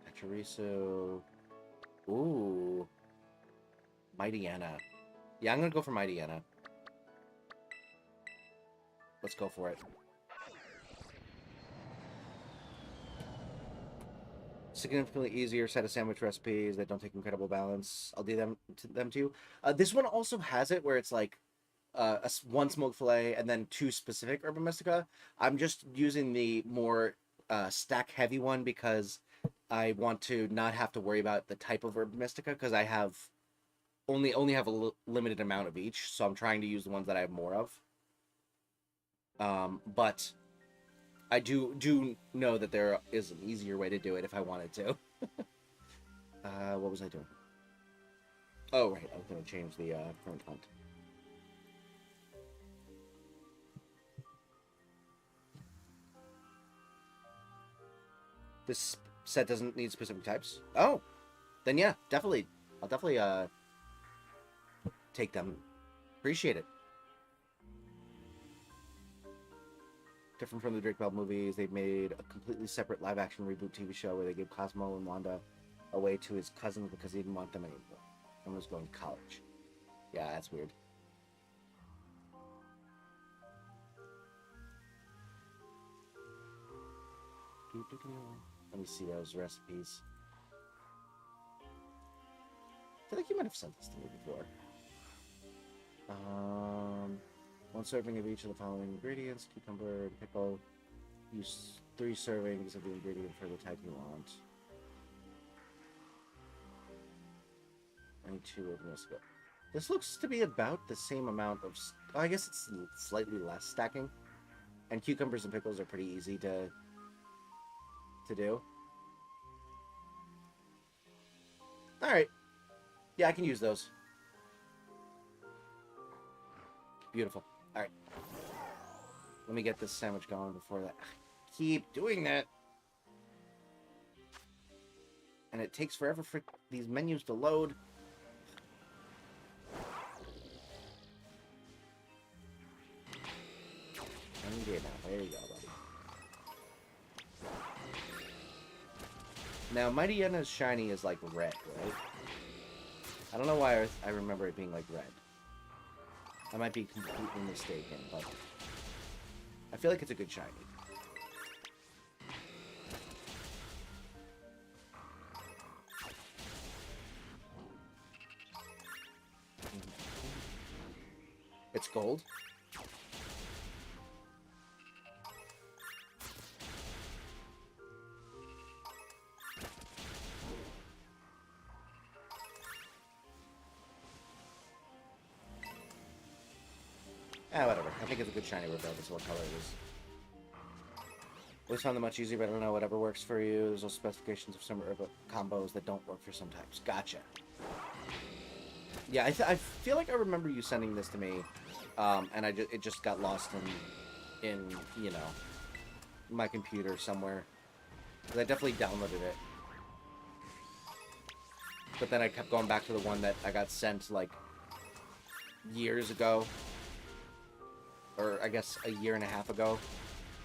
Pachirisu. Ooh. Mighty Anna. Yeah, I'm gonna go for Mighty Anna. Let's go for it. Significantly easier set of sandwich recipes that don't take incredible balance. I'll do them to you. This one also has it where it's like one smoked fillet and then 2 specific herba mystica. I'm just using the more stack heavy one because I want to not have to worry about the type of herba mystica because I have only have a limited amount of each, so I'm trying to use the ones that I have more of. But I do know that there is an easier way to do it if I wanted to. What was I doing? Oh, right. I was going to change the current hunt. This set doesn't need specific types. Oh, then yeah, definitely. I'll definitely take them. Appreciate it. Different from the Drake Bell movies, they've made a completely separate live-action reboot TV show where they gave Cosmo and Wanda away to his cousins because he didn't want them anymore and was going to college. Yeah, that's weird. Let me see those recipes. I feel like you might have sent this to me before. One serving of each of the following ingredients: cucumber and pickle. Use 3 servings of the ingredient for the type you want. And 2 of this. This looks to be about the same amount of... Oh, I guess it's slightly less stacking. And cucumbers and pickles are pretty easy to do. Alright. Yeah, I can use those. Beautiful. Alright. Let me get this sandwich going before that. I keep doing that. And it takes forever for these menus to load. And yeah, there you go, buddy. Now, Mighty Yenna's shiny is like red, right? I don't know why I remember it being like red. I might be completely mistaken, but I feel like it's a good shiny. It's gold? Whatever. I think it's a good shiny regardless of what color it is. Always found them much easier, but I don't know, whatever works for you. There's also specifications of some herb combos that don't work for some types. Gotcha. Yeah, I feel like I remember you sending this to me, and it just got lost in you know, my computer somewhere. Because I definitely downloaded it. But then I kept going back to the one that I got sent, like, years ago. Or, I guess, a year and a half ago.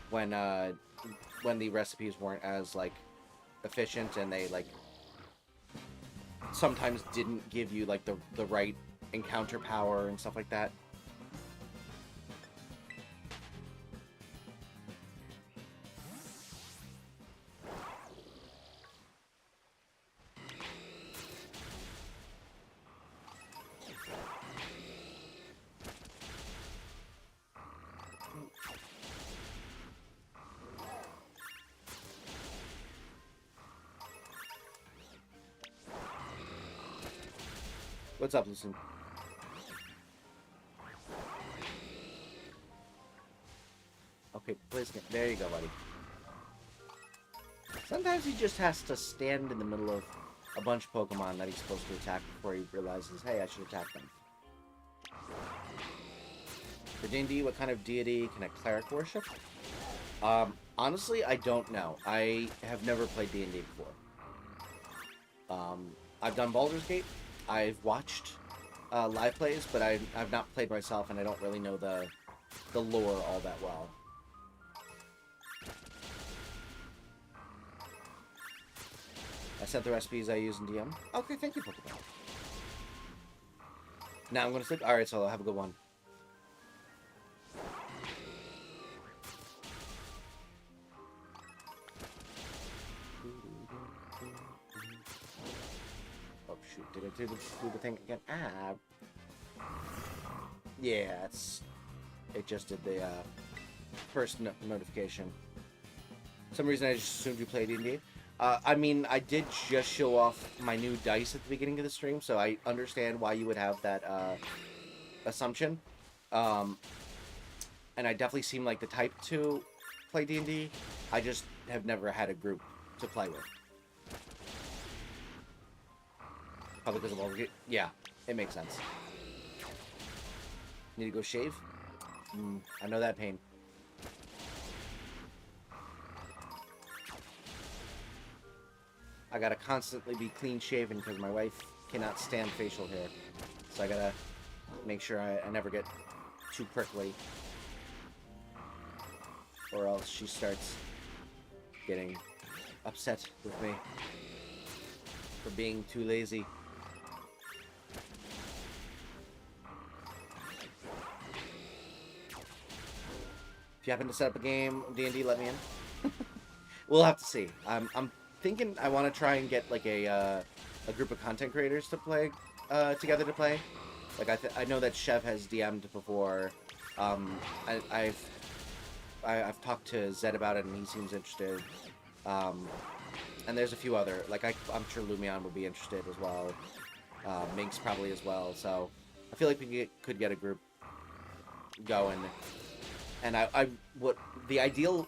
When the recipes weren't as, like, efficient, and they, like, sometimes didn't give you, like, the right encounter power and stuff like that. What's up, Lucian? Okay, please get... There you go, buddy. Sometimes he just has to stand in the middle of a bunch of Pokemon that he's supposed to attack before he realizes, hey, I should attack them. For D&D, what kind of deity can a cleric worship? Honestly, I don't know. I have never played D&D before. I've done Baldur's Gate. I've watched live plays, but I've not played myself, and I don't really know the lore all that well. I sent the recipes I use in DM. Okay, thank you, Pokemon. Now I'm gonna sleep. Alright, so have a good one. Oh shoot, did I do the thing again? Ah. Yeah, it just did the first notification. For some reason I just assumed you played D&D. I mean, I did just show off my new dice at the beginning of the stream, so I understand why you would have that assumption. And I definitely seem like the type to play D&D. I just have never had a group to play with. Probably because of all the... Yeah, it makes sense. Need to go shave? I know that pain. I gotta constantly be clean shaven because my wife cannot stand facial hair. So I gotta make sure I never get too prickly. Or else she starts getting upset with me for being too lazy. If you happen to set up a game of D&D, let me in. we'll have to see. I'm thinking I want to try and get like a group of content creators to play together to play. Like I know that Chev has DM'd before. I've talked to Zed about it and he seems interested. And there's a few other, like I'm sure Lumion would be interested as well. Minx probably as well. So I feel like we could get a group going. And what the ideal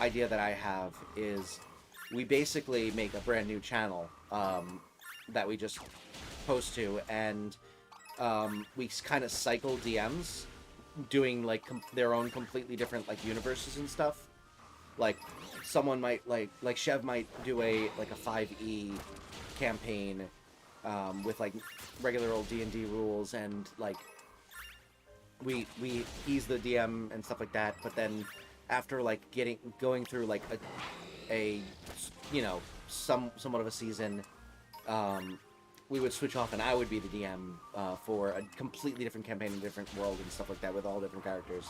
idea that I have is we basically make a brand new channel that we just post to, and we kind of cycle DMs, doing like their own completely different like universes and stuff. Like someone might like Chev might do a 5e campaign with like regular old D&D rules, and like he's the DM and stuff like that. But then after like going through like a you know somewhat of a season, we would switch off and I would be the DM for a completely different campaign, a different world and stuff like that with all different characters.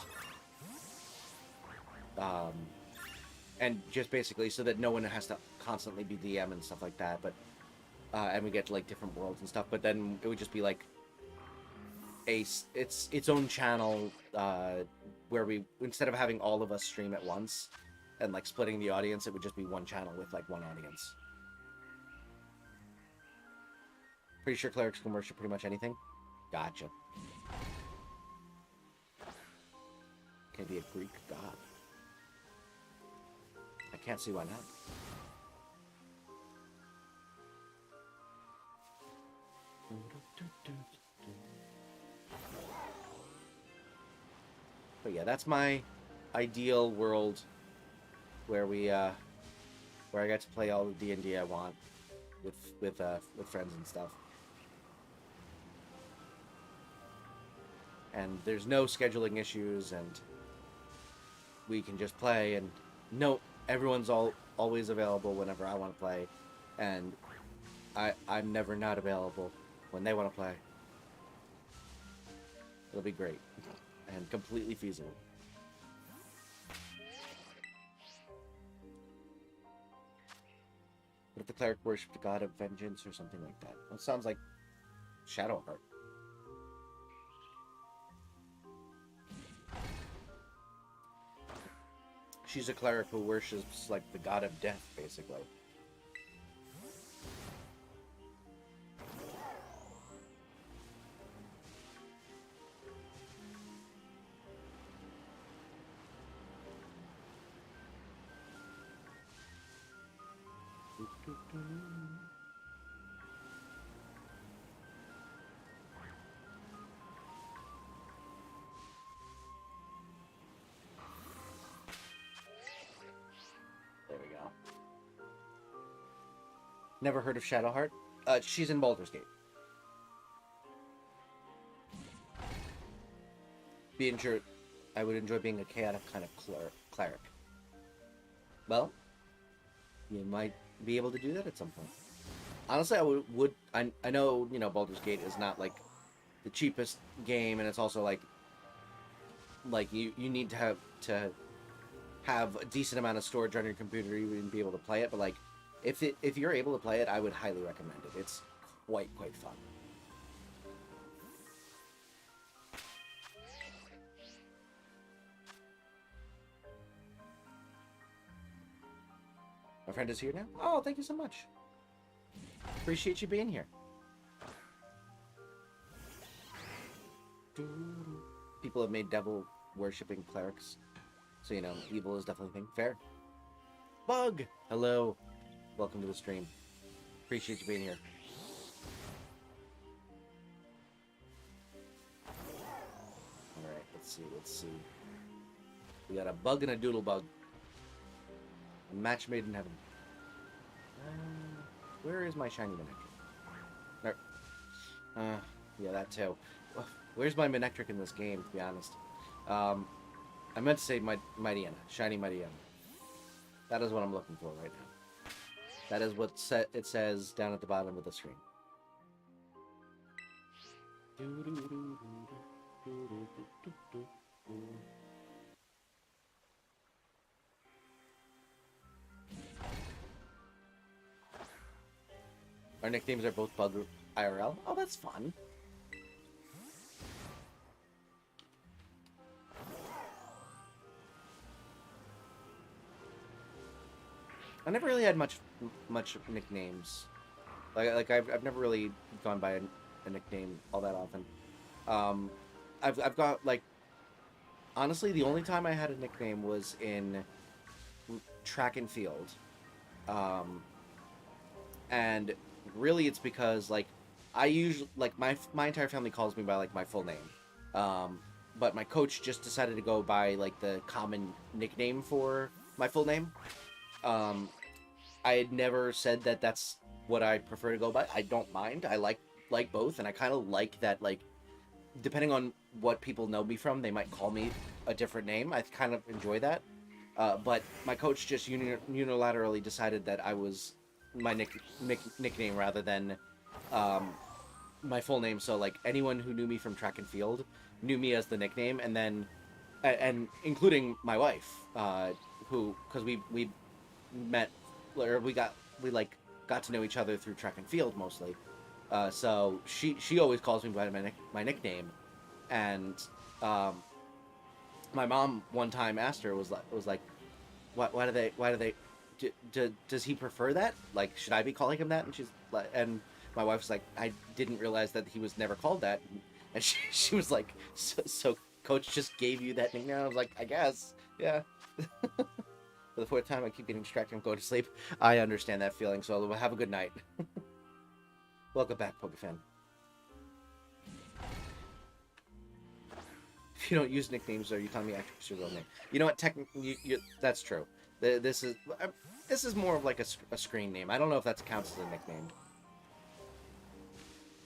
And just basically so that no one has to constantly be DM and stuff like that, but and we get to like different worlds and stuff. But then it would just be like its own channel where we, instead of having all of us stream at once and like splitting the audience, it would just be one channel with like one audience. Pretty sure clerics can worship pretty much anything. Gotcha. Can be a Greek god. I can't see why not. But yeah, that's my ideal world where we where I get to play all the D&D I want with friends and stuff. And there's no scheduling issues, and we can just play, and everyone's always available whenever I want to play, and I'm never not available when they want to play. It'll be great and completely feasible. What if the cleric worshipped the god of vengeance or something like that? Well, it sounds like Shadowheart. She's a cleric who worships like the god of death, basically. There we go. Never heard of Shadowheart? She's in Baldur's Gate. I would enjoy being a chaotic kind of cleric. Well, you might be able to do that at some point. Honestly, I know, Baldur's Gate is not like the cheapest game, and it's also like you need to have a decent amount of storage on your computer to even be able to play it. But like, if you're able to play it, I would highly recommend it. It's quite fun. My friend is here now. Oh, thank you so much. Appreciate you being here. People have made devil worshipping clerics, so evil is definitely a thing. Fair. Bug, hello. Welcome to the stream. Appreciate you being here. All right, let's see. We got a bug and a doodle bug. A match made in heaven. Where is my shiny Manectric? There. Yeah, that too. Where's my Manectric in this game, to be honest? I meant to say Mighty Anna. Shiny Mighty Anna. That is what I'm looking for right now. That is what it says down at the bottom of the screen. Our nicknames are both Bug IRL. Oh, that's fun. I never really had much nicknames. Like I've never really gone by a nickname all that often. Um, I've got like honestly the only time I had a nickname was in track and field, um, and really it's because like I usually like my entire family calls me by like my full name, um, but my coach just decided to go by like the common nickname for my full name. Um, I had never said that that's what I prefer to go by. I don't mind. I like both, and I kind of like that. Like, depending on what people know me from, they might call me a different name. I kind of enjoy that. But my coach just unilaterally decided that I was my nickname rather than um, my full name. So like anyone who knew me from track and field knew me as the nickname, and then and including my wife, who because we met or we like got to know each other through track and field mostly. So she always calls me by my nickname, and um, my mom one time asked her was like why do they does he prefer that, like should I be calling him that, and she's like, and my wife's like, I didn't realize that he was never called that, and she was like, so coach just gave you that nickname. I was like, I guess, yeah. For the fourth time, I keep getting distracted and going to sleep. I understand that feeling, so have a good night. Welcome back, Pokefan. If you don't use nicknames, are you telling me Ectric's your real name? You know what? Technically, that's true. This is more of like a screen name. I don't know if that counts as a nickname.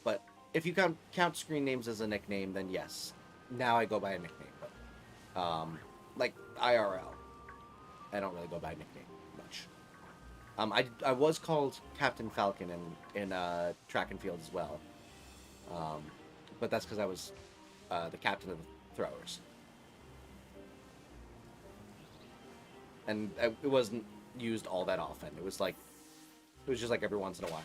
But if you count screen names as a nickname, then yes. Now I go by a nickname. But, like IRL. I don't really go by nickname much. I was called Captain Falcon in track and field as well. But that's because I was the captain of the throwers. And it wasn't used all that often. It was just like every once in a while.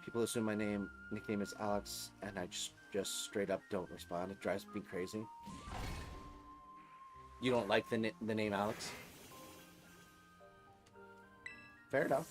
People assume my nickname is Alex, and I just straight up don't respond. It drives me crazy. You don't like the name Alex? Fair enough.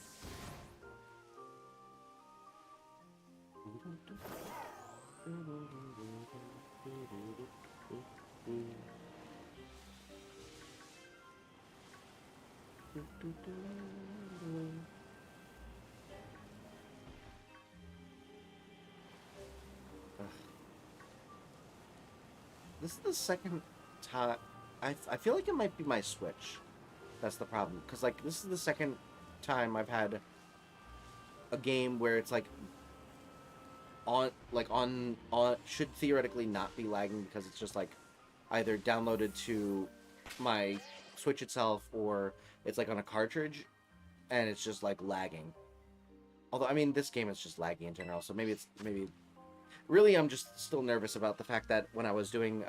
This is the second time. I feel like it might be my Switch. That's the problem. Because, like, this is the second time I've had a game where it's, like, on should theoretically not be lagging because it's just, like, either downloaded to my Switch itself or it's, like, on a cartridge and it's just, like, lagging. Although, I mean, this game is just laggy in general, so maybe really, I'm just still nervous about the fact that when I was doing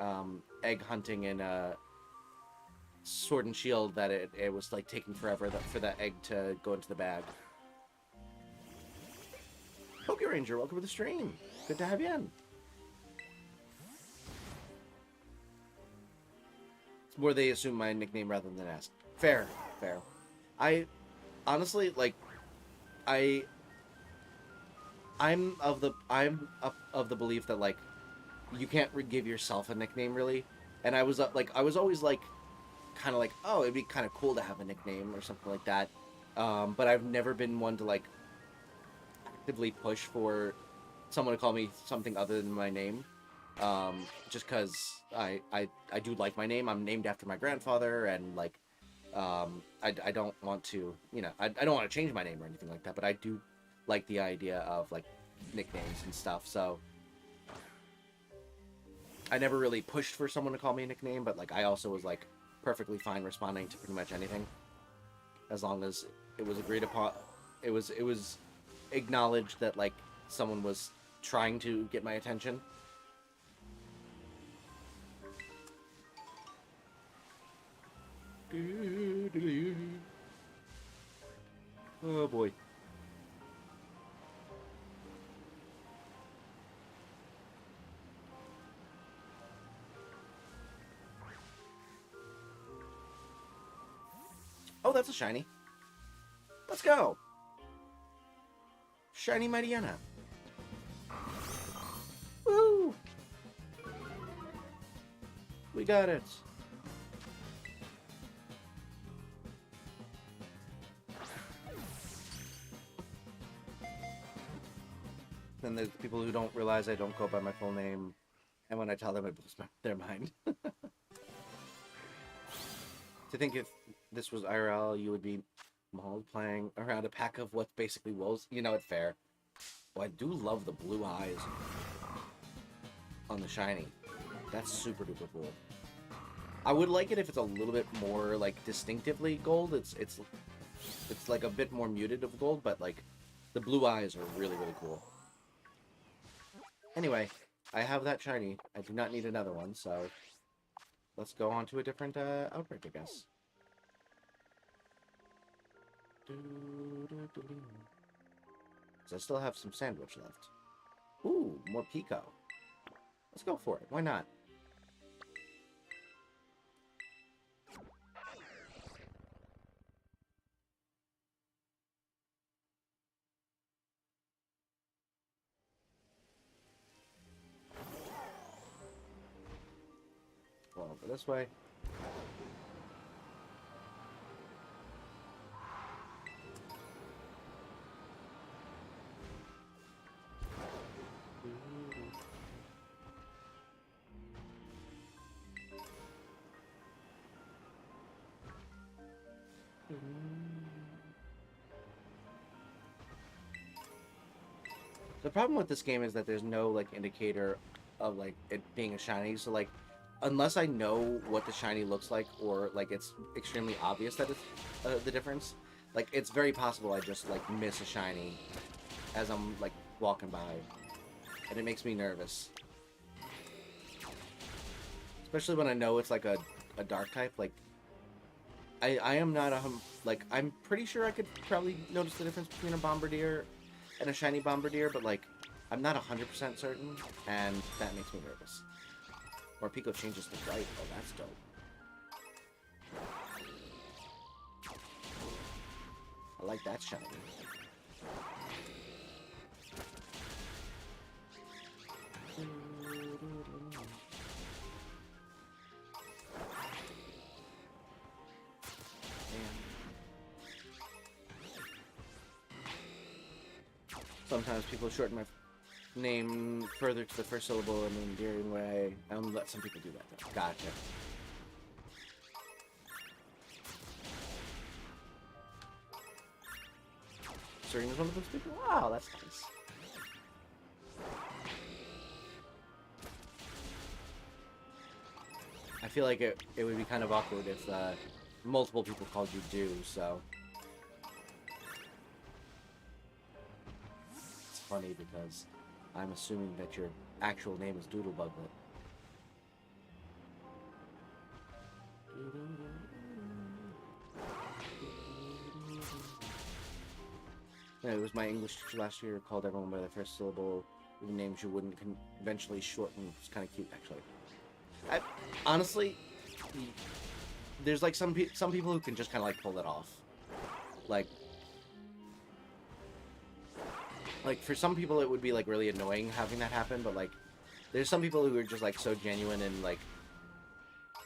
egg hunting in Sword and Shield, that it was like taking forever for that egg to go into the bag. Poke Ranger, welcome to the stream. Good to have you in. It's more they assume my nickname rather than ask. Fair. I honestly like I'm of the belief that like you can't give yourself a nickname really, and I was always like kind of like, oh, it'd be kind of cool to have a nickname or something like that, but I've never been one to like actively push for someone to call me something other than my name, just because I do like my name. I'm named after my grandfather, and like I don't want to, I don't want to change my name or anything like that, but I do like the idea of like nicknames and stuff, so I never really pushed for someone to call me a nickname, but like I also was like perfectly fine responding to pretty much anything as long as it was agreed upon. It was acknowledged that like someone was trying to get my attention. Oh boy. Oh, that's a shiny. Let's go. Shiny Mariana. Woo! We got it. Then there's people who don't realize I don't go by my full name, and when I tell them, it blows their mind. To think if this was IRL, you would be mauled playing around a pack of what's basically wolves. You know, it's fair. Oh, I do love the blue eyes on the shiny. That's super duper cool. I would like it if it's a little bit more like distinctively gold. It's like a bit more muted of gold, but like the blue eyes are really cool. Anyway, I have that shiny. I do not need another one, so let's go on to a different outbreak, I guess. So I still have some sandwich left. Ooh, more Pico. Let's go for it. Why not? Well, over this way. The problem with this game is that there's no like indicator of like it being a shiny. So like, unless I know what the shiny looks like, or like it's extremely obvious that it's the difference, like it's very possible I just like miss a shiny as I'm like walking by, and it makes me nervous. Especially when I know it's like a dark type. Like I am not like I'm pretty sure I could probably notice the difference between a Bombardier and a shiny Bombardier, but like I'm not 100% certain, and that makes me nervous. Or Pico changes to white. Oh, that's dope. I like that shiny. Sometimes people shorten my name further to the first syllable in an endearing way. Let some people do that, though. Gotcha. Serena's one of those people? Wow, that's nice. I feel like it would be kind of awkward if multiple people called you Do, so... It's funny because I'm assuming that your actual name is Doodlebuglet. Yeah, it was my English teacher last year who called everyone by their first syllable, even names you wouldn't conventionally shorten. It's kind of cute, actually. Honestly, there's like some people who can just kind of like pull it off. Like for some people it would be like really annoying having that happen, but like there's some people who are just like so genuine, and like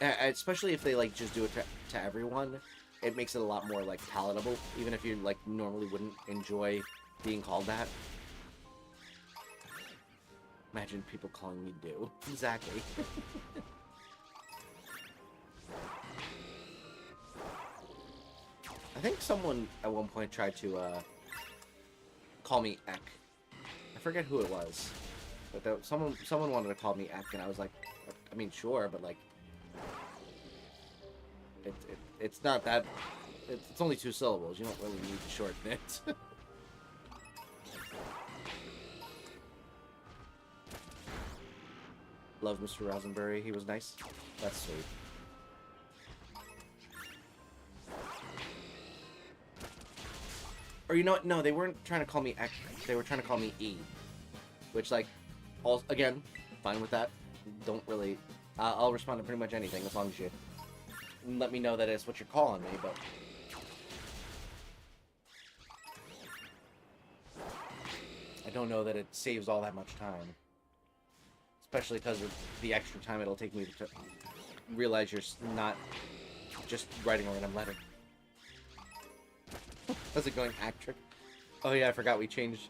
especially if they like just do it to everyone, it makes it a lot more like palatable, even if you like normally wouldn't enjoy being called that. Imagine people calling me Do. Exactly. I think someone at one point tried to call me Ek. I forget who it was, but someone wanted to call me Ek, and I was like, I mean, sure, but like, it's not that. It's only 2 syllables. You don't really need to shorten it. Love Mr. Rosenberry. He was nice. That's sweet. Or you know what? No, they weren't trying to call me Ectric. They were trying to call me E. Which, like, also, again, fine with that. Don't really... I'll respond to pretty much anything as long as you let me know that it's what you're calling me, but... I don't know that it saves all that much time. Especially because of the extra time it'll take me to realize you're not just writing a random letter. How's it going, Ectric? Oh yeah, I forgot we changed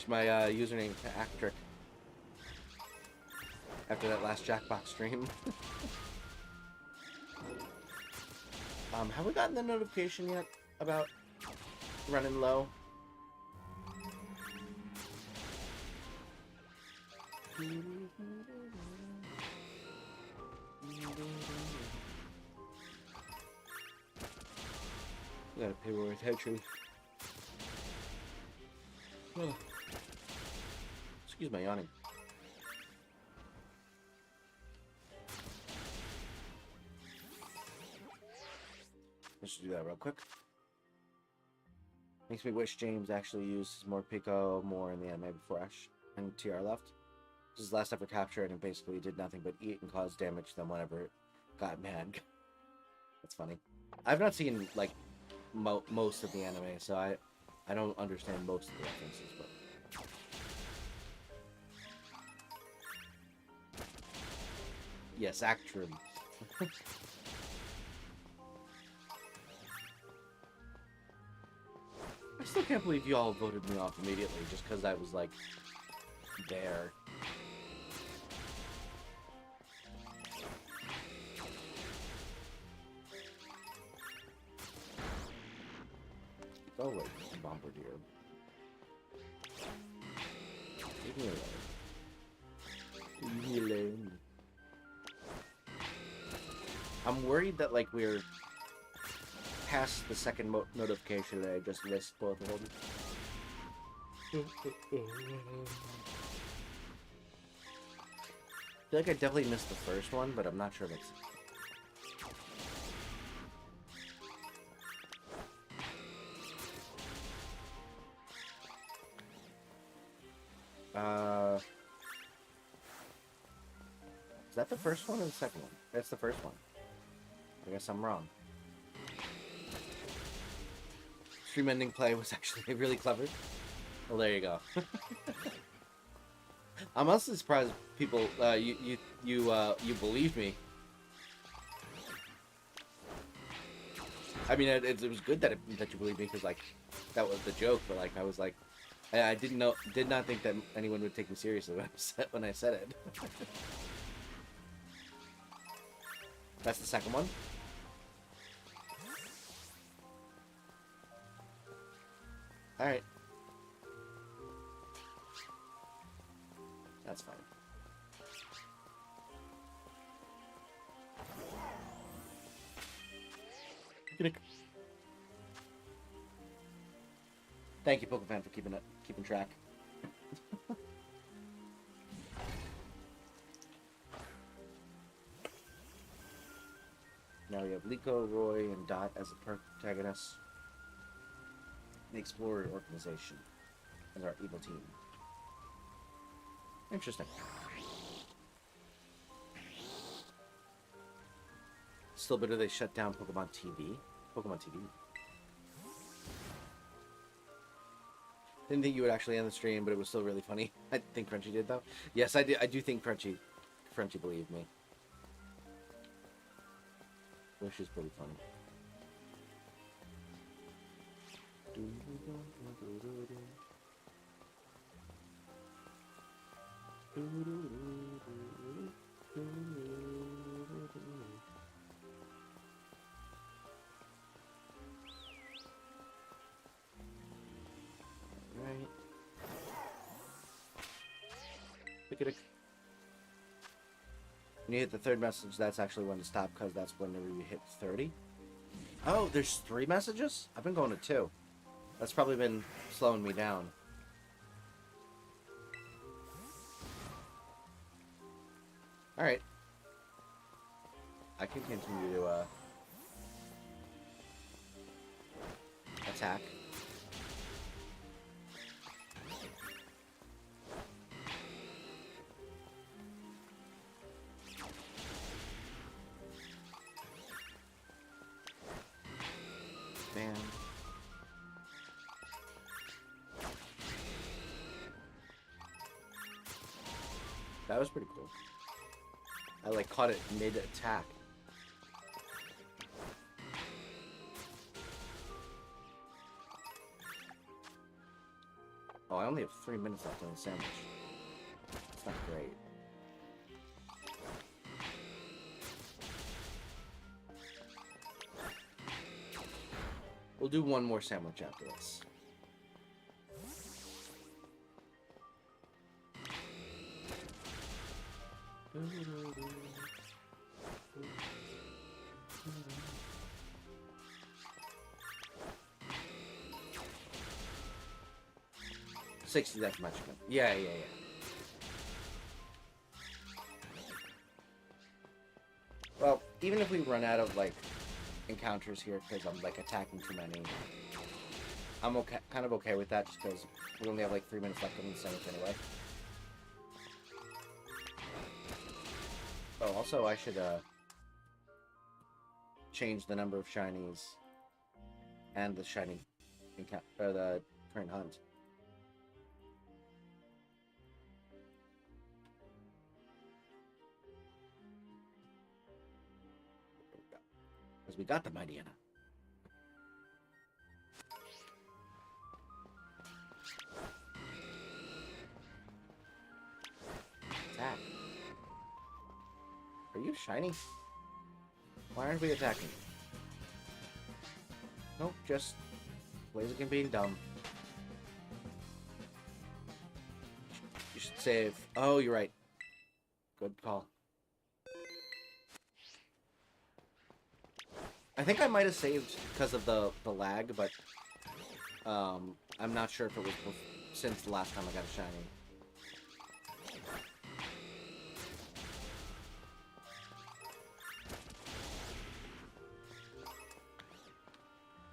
my username to Ectric after that last Jackbox stream. Have we gotten the notification yet about running low? Gotta pay more attention. Oh. Excuse my yawning. Let's do that real quick. Makes me wish James actually used more Pico more in the anime before Ash and TR left. This is last ever capture, and it basically did nothing but eat and cause damage to them whenever it got mad. That's funny. I've not seen, like, most of the anime, so I don't understand most of the references, but... Yes, Actrum. I still can't believe you all voted me off immediately just because I was, like, there. Go away, Bombardier. Leave me alone. Leave me alone. I'm worried that, like, we're past the second notification that I just missed both of them. I feel like I definitely missed the first one, but I'm not sure if it's... Is that the first one or the second one? That's the first one. I guess I'm wrong. Stream ending play was actually really clever. Well, there you go. I'm honestly surprised people, you believe me. I mean, it was good that you believed me because, like, that was the joke. But, like, I was like, I did not think that anyone would take me seriously when I said it. That's the second one. All right. That's fine. Thank you, Pokefan, for keeping track. Now we have Liko, Roy, and Dot as the protagonists. The Explorer Organization as our evil team. Interesting. Still better they shut down Pokemon TV. Pokemon TV. Didn't think you would actually end the stream, but it was still really funny. I think Crunchy did, though. Yes, I did. I do think Crunchy believed me. Which is pretty funny. Right. Look at it. When you hit the third message, that's actually when to stop, because that's whenever you hit 30. Oh, there's 3 messages? I've been going to 2. That's probably been slowing me down. Alright. I can continue to, attack. That was pretty cool. I like caught it mid-attack. Oh, I only have 3 minutes left on the sandwich. That's not great. We'll do one more sandwich after this. $60, that's much good. Yeah. Well, even if we run out of, like, encounters here because I'm, like, attacking too many, I'm okay, kind of okay with that just because we only have, like, 3 minutes left on the sandwich anyway. Oh, also, I should, change the number of shinies and the shiny encounter, or the current hunt. Because we got the Mighty Anna. Attack. Are you shiny? Why aren't we attacking? Nope, just Blaziken being dumb. You should save. Oh, you're right. Good call. I think I might have saved because of the lag, but I'm not sure if it was since the last time I got a shiny.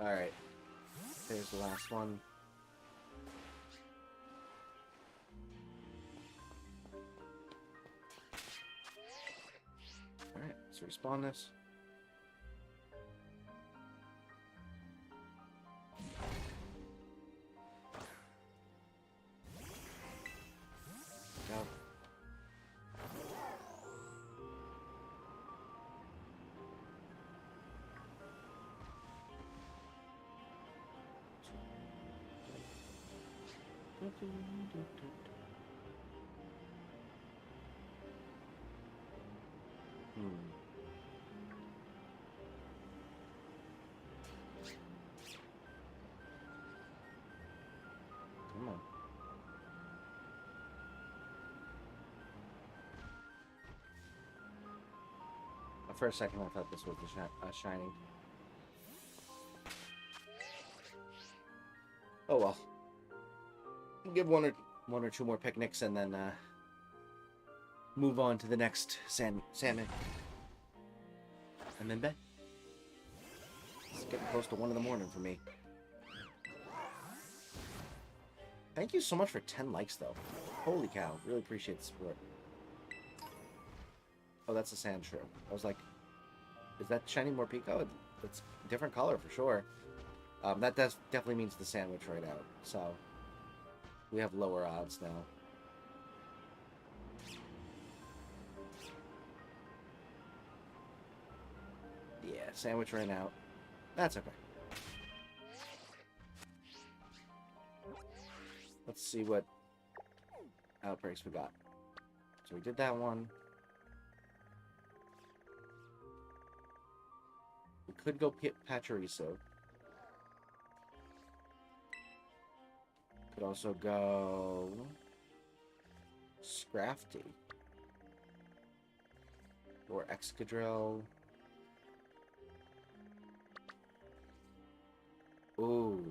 Alright. There's the last one. Alright, let's respawn this. Go. Come on. For a second, I thought this was the shining. Oh well. Give one or two more picnics and then move on to the next salmon. And then bed. It's getting close to 1 in the morning for me. Thank you so much for 10 likes, though. Holy cow. Really appreciate the support. Oh, that's a sand shrew. I was like, is that shiny Morpeko? It's a different color for sure. That definitely means the sandwich right out. So, we have lower odds now. Yeah, sandwich ran out. That's okay. Let's see what outbreaks we got. So we did that one. We could go Pachirisu. Could also go Scrafty. Or Excadrill. Ooh.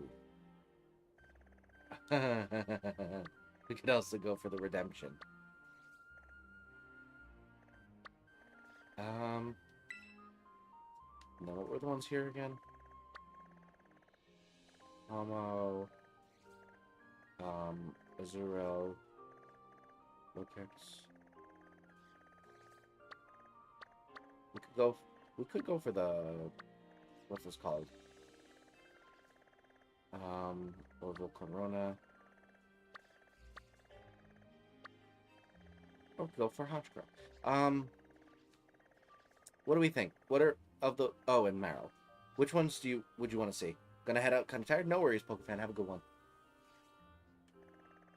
We could also go for the redemption. No, what were the ones here again? Homo, Azuro, Lokex. We could go for the, what's this called? Orville Corona. Oh, go for Honchkrow. What do we think? What are of the... Oh, and Marrow. Which ones would you want to see? Gonna head out kind of tired? No worries, Pokefan. Have a good one.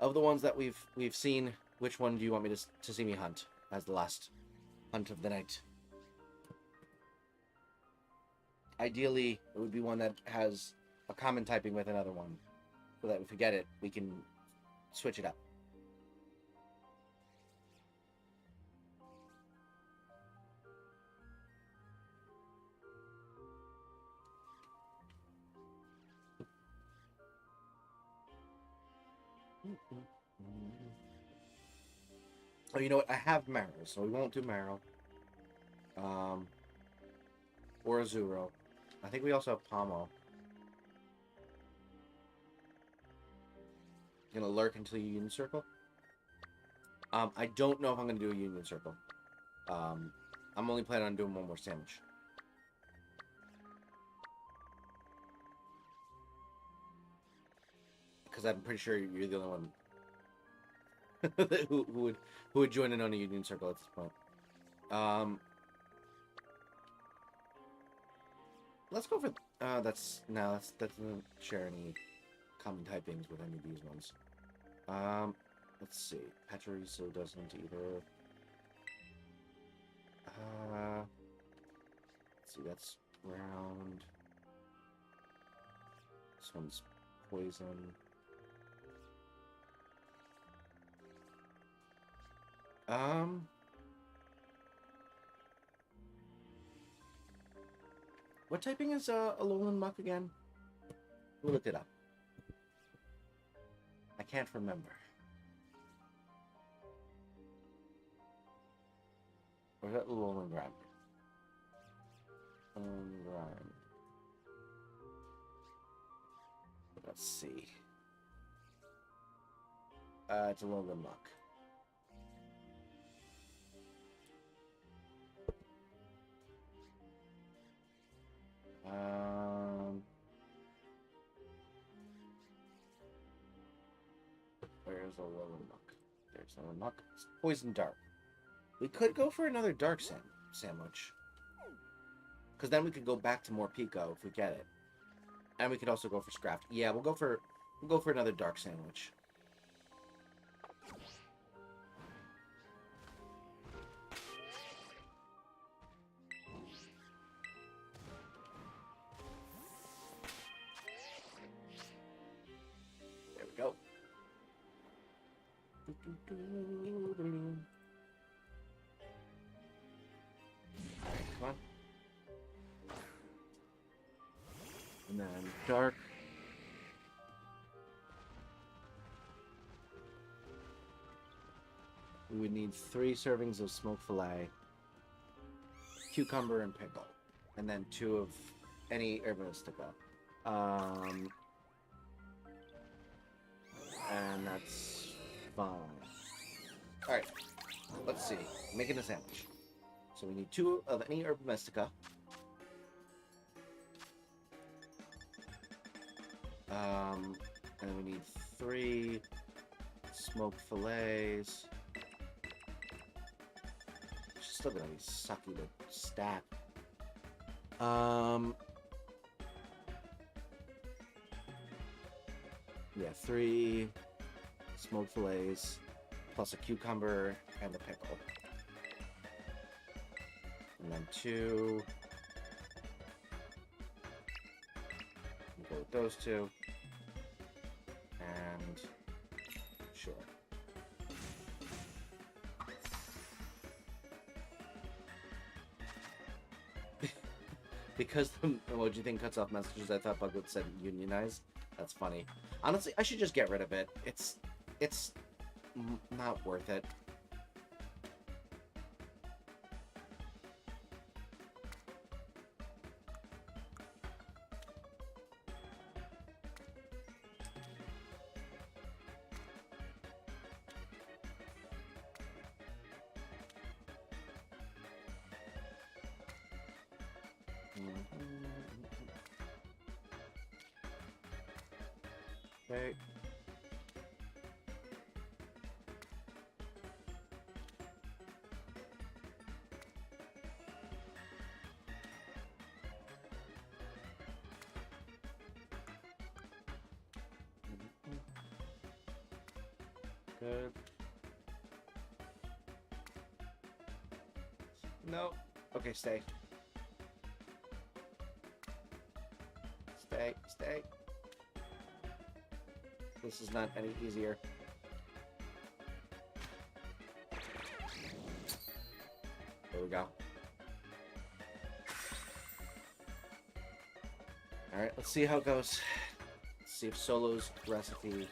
Of the ones that we've seen, which one do you want me to see me hunt as the last hunt of the night? Ideally, it would be one that has a common typing with another one, so that if we get it, we can switch it up. Oh, you know what? I have Marrow, so we won't do Marrow. Or Azuro. I think we also have Pomo. Gonna lurk until you Union Circle? I don't know if I'm gonna do a Union Circle. I'm only planning on doing one more sandwich. Because I'm pretty sure you're the only one who would join in on a Union Circle at this point. Let's go for that doesn't share any common typings with any of these ones. Let's see. Pachirisu doesn't either. Let's see, that's round. This one's poison. What typing is a Alolan Muck again? Who looked it up? I can't remember. Or is that Alolan Grind? Grind. Let's see. It's Alolan Muck. Where's Alolan Muck? There's Alolan Muck. It's Poison Dart. We could go for another Dark Sandwich. Because then we could go back to more Pico if we get it. And we could also go for Scraft. Yeah, we'll go for another Dark Sandwich. There we go. Alright, come on. And then Dark. We would need 3 servings of smoked fillet, cucumber, and pickle. And then 2 of any herba mystica. And that's fine. Alright, let's see. Making a sandwich. So we need 2 of any herba mystica. And we need 3 smoked fillets. It's still gonna be sucky to stack. Yeah, 3 smoked fillets plus a cucumber and a pickle. And then 2. We'll go with those 2. And sure. Because the emoji thing cuts off messages, I thought Bug would said unionize. That's funny. Honestly, I should just get rid of it. It's not worth it. Okay. No. Okay, stay. Stay, stay. This is not any easier. There we go. Alright, let's see how it goes. Let's see if Solo's recipe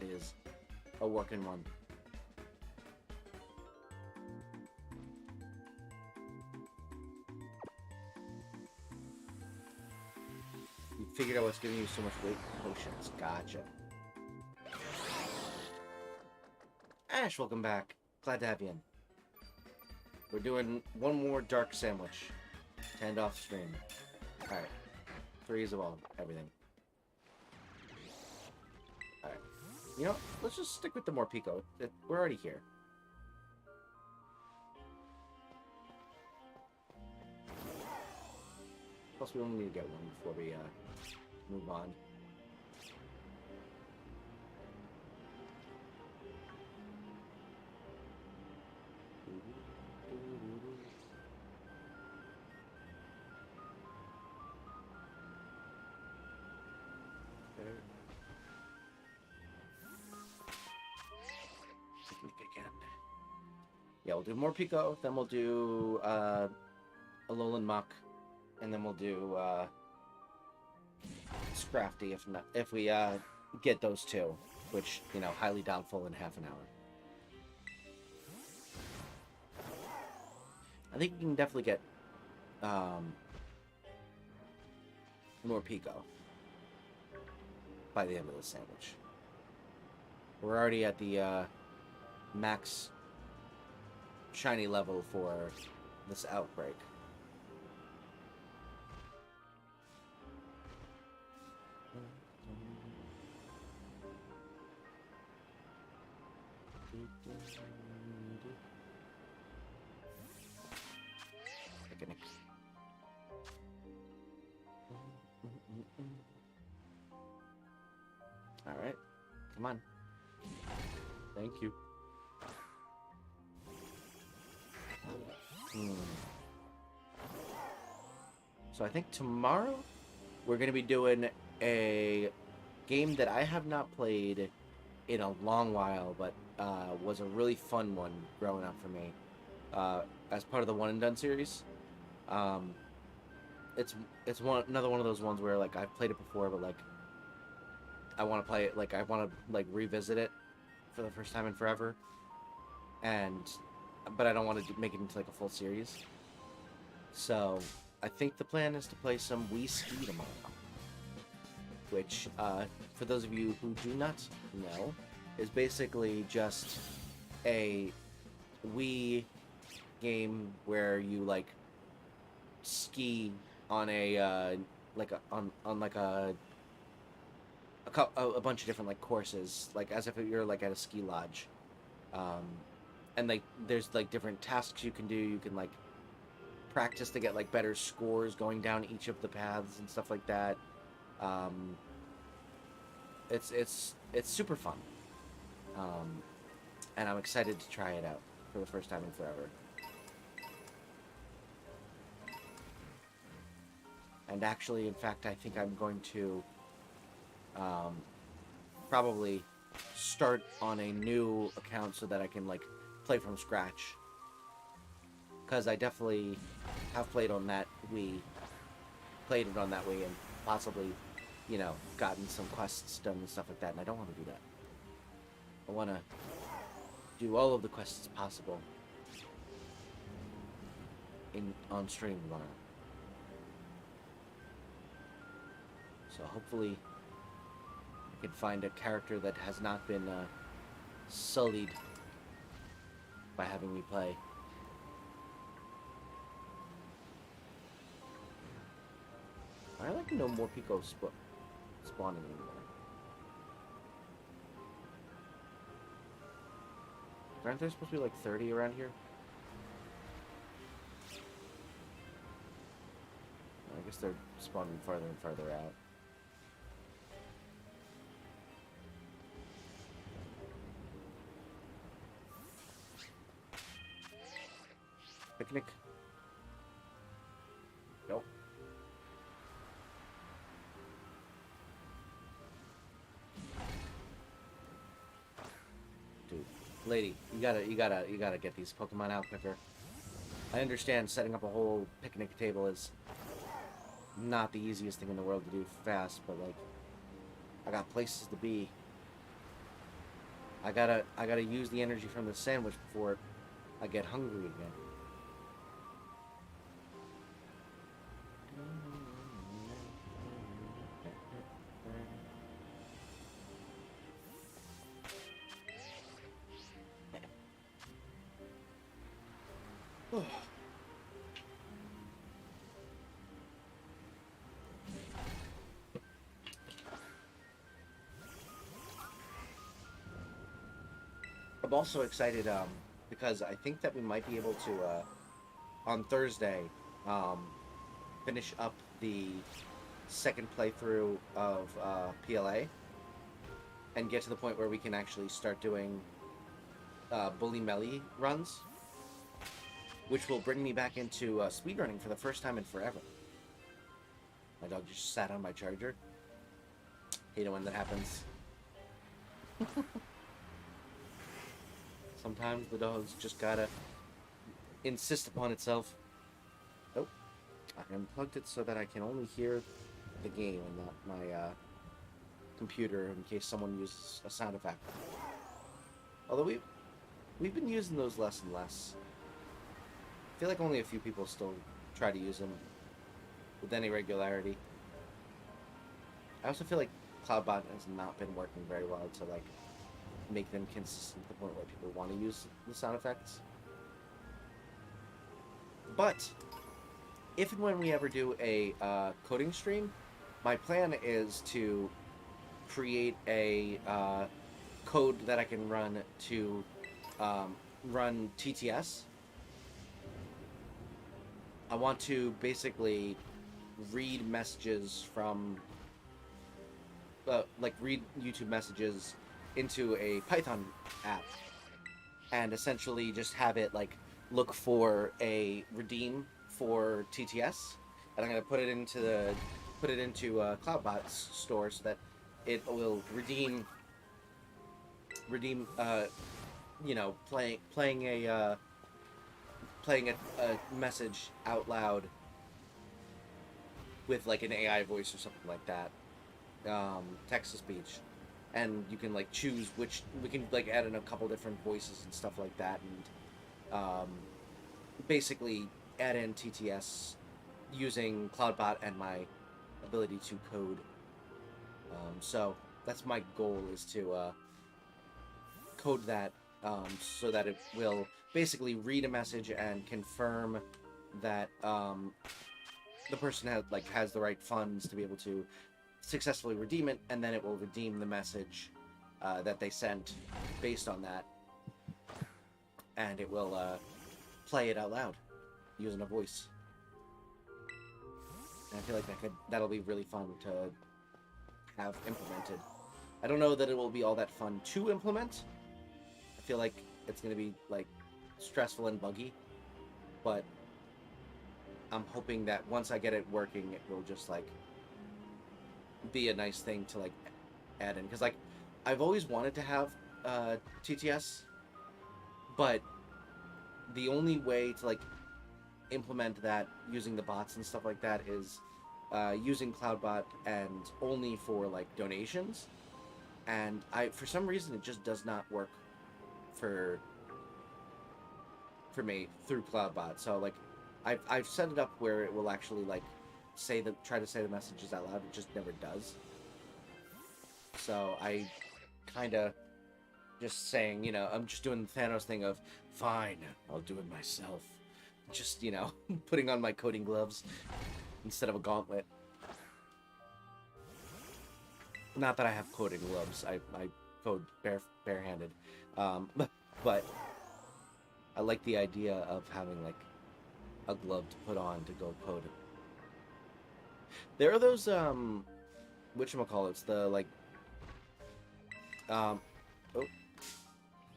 is a working one. You figured out what's giving you so much weight? Potions. Gotcha. Ash, welcome back. Glad to have you in. We're doing one more dark sandwich to end off stream. Alright. 3s of all everything. Alright. You know, let's just stick with the Morpeko. We're already here. Plus, we only need to get one before we move on. Yeah, we'll do more Pico, then we'll do Alolan Muck, and then we'll do Scrafty if we get those two, which, you know, highly doubtful in half an hour. I think we can definitely get more Pico by the end of the sandwich. We're already at the max shiny level for this Outbreak. All right, come on. Thank you. So I think tomorrow we're going to be doing a game that I have not played in a long while, but was a really fun one growing up for me as part of the One and Done series. It's another one of those ones where, like, I've played it before, but, like, I want to play it, like, I want to, like, revisit it for the first time in forever, but I don't want to make it into, like, a full series. So I think the plan is to play some Wii Ski tomorrow, which, for those of you who do not know, is basically just a Wii game where you, like, ski on a a bunch of different, like, courses, like as if you're, like, at a ski lodge, and, like, there's, like, different tasks you can do. You can, like, practice to get, like, better scores going down each of the paths and stuff like that. It's super fun, and I'm excited to try it out for the first time in forever. And actually, in fact, I think I'm going to probably start on a new account so that I can, like, play from scratch. Because I definitely have played on that Wii, and possibly, you know, gotten some quests done and stuff like that, and I don't want to do that. I want to do all of the quests possible on stream tomorrow. So hopefully I can find a character that has not been sullied by having me play. I'd like to know more Pico spawning anymore. Aren't there supposed to be like 30 around here? I guess they're spawning farther and farther out. picnic? Nope. Dude, lady, you gotta get these Pokemon out quicker. I understand setting up a whole picnic table is not the easiest thing in the world to do fast, but like, I got places to be. I gotta use the energy from the sandwich before I get hungry again. I'm also excited because I think that we might be able to on Thursday finish up the second playthrough of PLA and get to the point where we can actually start doing Bully Melly runs, which will bring me back into speedrunning for the first time in forever. My dog just sat on my charger. Hate it when that happens. Sometimes the dog's just gotta insist upon itself. Oh, I unplugged it so that I can only hear the game and not my computer in case someone uses a sound effect. Although we've been using those less and less. I feel like only a few people still try to use them with any regularity. I also feel like Cloudbot has not been working very well to like make them consistent to the point where people want to use the sound effects. But if and when we ever do a coding stream, my plan is to create a code that I can run to run TTS. I want to basically read messages from like read YouTube messages into a Python app and essentially just have it like look for a redeem for TTS, and I'm gonna put it into Cloudbot's store so that it will redeem you know, playing a message out loud with like an AI voice or something like that, text to speech. And you can like choose which, we can like add in a couple different voices and stuff like that, and basically add in TTS using Cloudbot and my ability to code. So that's my goal, is to code that so that it will basically read a message and confirm that the person has the right funds to be able to successfully redeem it, and then it will redeem the message that they sent based on that, and it will play it out loud using a voice. And I feel like that'll be really fun to have implemented. I don't know that it will be all that fun to implement. I feel like it's going to be like stressful and buggy, but I'm hoping that once I get it working, it will just like be a nice thing to like add in, because like I've always wanted to have TTS, but the only way to like implement that using the bots and stuff like that is using Cloudbot, and only for like donations, and for some reason it just does not work for me through Cloudbot. So like I've set it up where it will actually like try to say the messages out loud. It just never does. So I kind of just saying, you know, I'm just doing the Thanos thing of, fine, I'll do it myself. Just, you know, putting on my coding gloves instead of a gauntlet. Not that I have coding gloves. I code barehanded. But I like the idea of having like a glove to put on to go code it. There are those whatchamacallits, the like oh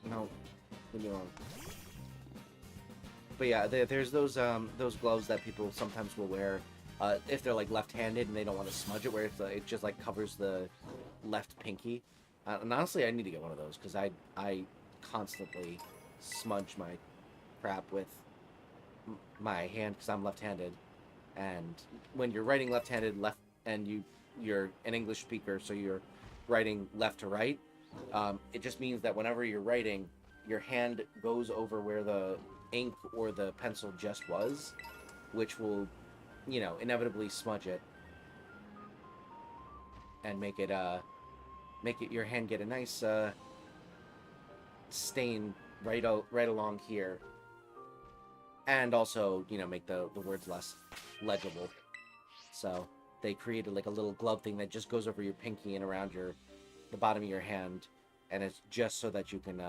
no, leave me alone. But yeah, there's those gloves that people sometimes will wear if they're like left-handed and they don't want to smudge it, where it just like covers the left pinky. And honestly, I need to get one of those because I constantly smudge my crap with my hand because I'm left-handed, and when you're writing left-handed and you're an English speaker, so you're writing left to right, it just means that whenever you're writing, your hand goes over where the ink or the pencil just was, which will, inevitably smudge it and make it your hand get a nice stain right along here, and also make the words less legible. So they created like a little glove thing that just goes over your pinky and around the bottom of your hand, and it's just so that you can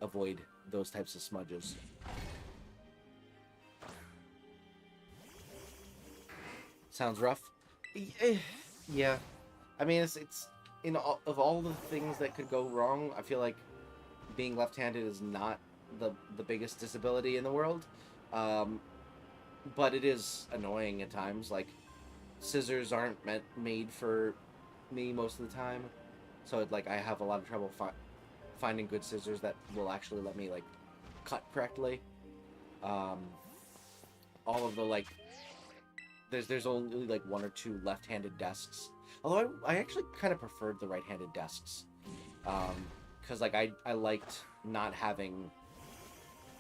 avoid those types of smudges. Sounds rough. Yeah, I mean it's of all the things that could go wrong, I feel like being left-handed is not the biggest disability in the world, but it is annoying at times. Like, scissors aren't made for me most of the time, so I have a lot of trouble finding good scissors that will actually let me like cut correctly. All of the there's only like one or two left-handed desks, although I actually kind of preferred the right-handed desks, because I liked not having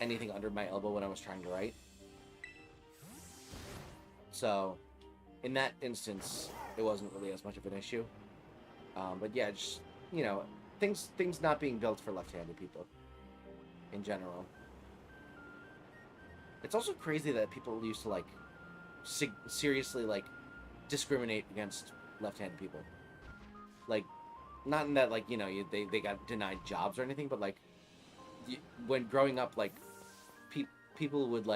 anything under my elbow when I was trying to write. So in that instance, it wasn't really as much of an issue. But yeah, just, things not being built for left-handed people in general. It's also crazy that people used to seriously discriminate against left-handed people. Not in that they got denied jobs or anything, but when growing up, people would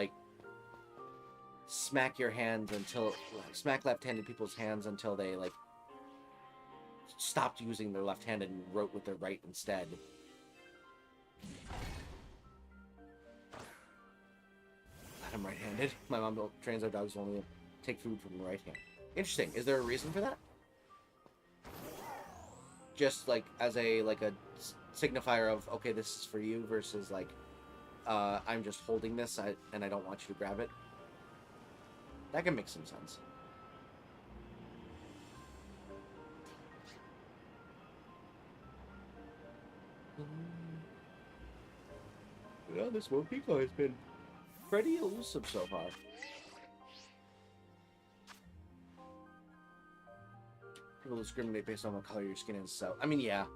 smack left-handed people's hands until they stopped using their left hand and wrote with their right instead. I'm right-handed. My mom trains our dogs only to take food from the right hand. Interesting. Is there a reason for that? Just as a signifier of, okay, this is for you, versus I'm just holding this and I don't want you to grab it. That can make some sense. Yeah, this Mojito has been pretty elusive so far. People discriminate based on what color your skin is. So I mean, yeah,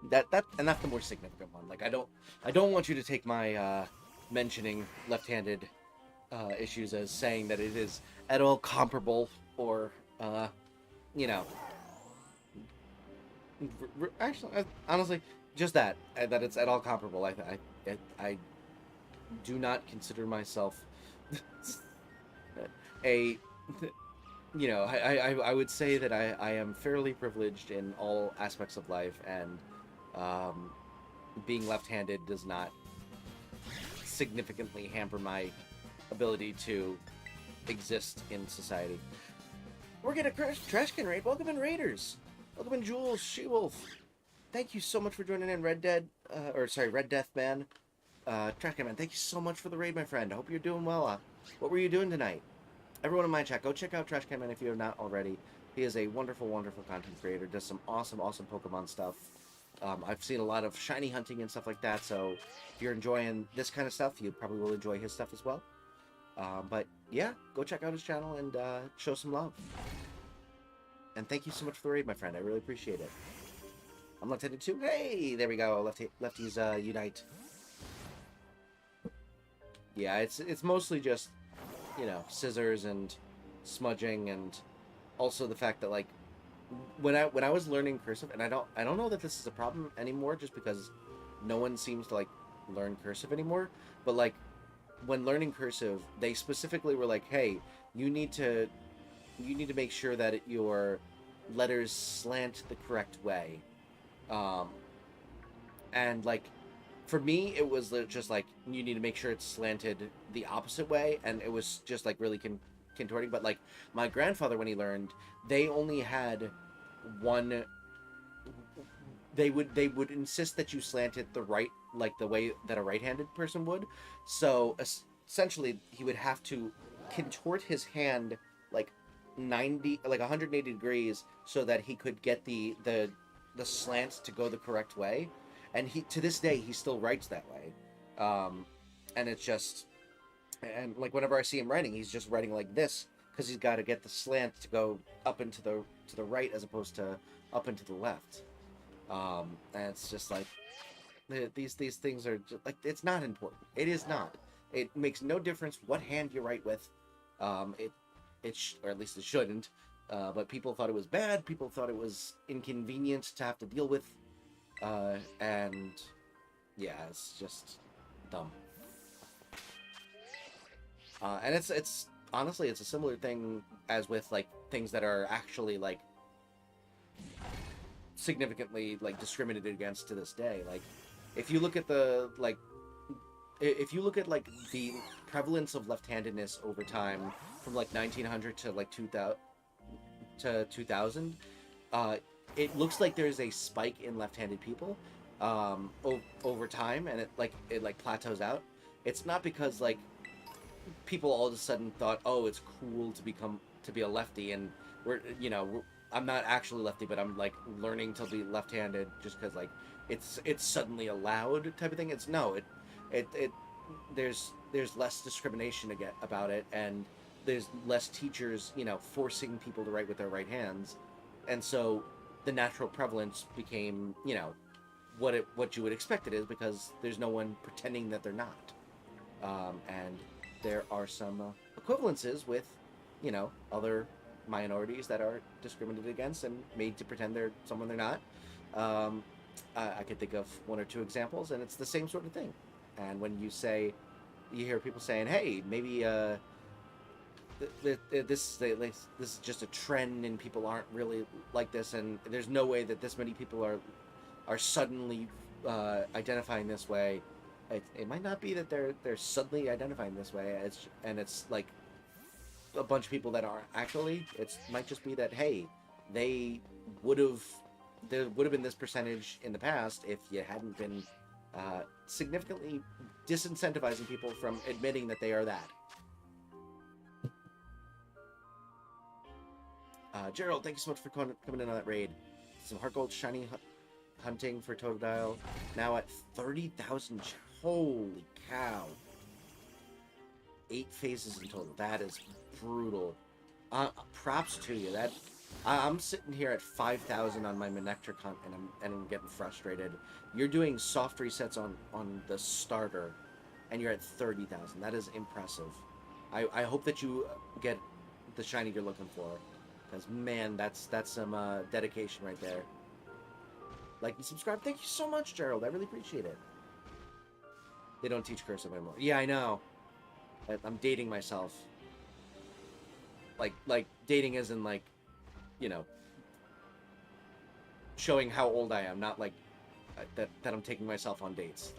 that's the more significant one. I don't want you to take my mentioning left-handed issues as saying that it is at all comparable, or actually, honestly, just that it's at all comparable. I do not consider myself I would say that I am fairly privileged in all aspects of life, and being left-handed does not significantly hamper my ability to exist in society. We're getting a trash can raid. Welcome in, Raiders. Welcome in, Jules, She-Wolf. Thank you so much for joining in, Red Death Man. Trash can man, thank you so much for the raid, my friend. I hope you're doing well. What were you doing tonight? Everyone in my chat, go check out Trash Can Man if you have not already. He is a wonderful, wonderful content creator. Does some awesome, awesome Pokemon stuff. I've seen a lot of shiny hunting and stuff like that, so if you're enjoying this kind of stuff, you probably will enjoy his stuff as well. But yeah, go check out his channel and show some love. And thank you so much for the raid, my friend. I really appreciate it. I'm left-handed too. Hey, there we go. Lefties unite. Yeah, it's mostly just, scissors and smudging, and also the fact that when I was learning cursive, and I don't know that this is a problem anymore, just because no one seems to learn cursive anymore, but when learning cursive, they specifically were like, hey, you need to make sure that your letters slant the correct way, and for me, it was just like you need to make sure it's slanted the opposite way, and it was just like really contorting. But like my grandfather, when he learned, they only had one. They would insist that you slant it the right, like the way that a right-handed person would. So essentially, he would have to contort his hand like 180 degrees so that he could get the slant to go the correct way. And he, to this day, he still writes that way. And it's just, and like whenever I see him writing, he's just writing like this because he's got to get the slant to go up into the right as opposed to up into the left. And it's just like these things are just, like, it's not important. It is not. It makes no difference what hand you write with. Or at least it shouldn't. But people thought it was bad. People thought it was inconvenient to have to deal with. And yeah, it's just dumb. And it's honestly, it's a similar thing as with like things that are actually like significantly like discriminated against to this day. Like if you look at the like the prevalence of left-handedness over time from like 1900 to like 2000, it looks like there's a spike in left-handed people over time, and it plateaus out. It's not because like people all of a sudden thought, oh, it's cool to be a lefty, and I'm not actually lefty, but I'm like learning to be left-handed just because like it's suddenly allowed type of thing. It's no, there's less discrimination about it, and there's less teachers forcing people to write with their right hands, and so the natural prevalence became what you would expect it is, because there's no one pretending that they're not. And there are some equivalences with other minorities that are discriminated against and made to pretend they're someone they're not. I could think of one or two examples, and it's the same sort of thing. And when you hear people saying, hey, maybe this is just a trend and people aren't really like this, and there's no way that this many people are suddenly identifying this way. It might not be that they're suddenly identifying this way. It's like a bunch of people that are actually. It might just be that, hey, there would have been this percentage in the past if you hadn't been significantly disincentivizing people from admitting that they are that. Gerald, thank you so much for coming in on that raid. Some heart gold shiny hunting for Totodile, now at 30,000. Holy cow! 8 phases in total. That is brutal. Props to you. I'm sitting here at 5,000 on my Ectric hunt, and I'm getting frustrated. You're doing soft resets on the starter, and you're at 30,000. That is impressive. I hope that you get the shiny you're looking for, because man, that's some dedication right there. Like and subscribe. Thank you so much, Gerald. I really appreciate it. They don't teach cursive anymore. Yeah, I know. I'm dating myself. Like dating as in like, showing how old I am, not like that I'm taking myself on dates.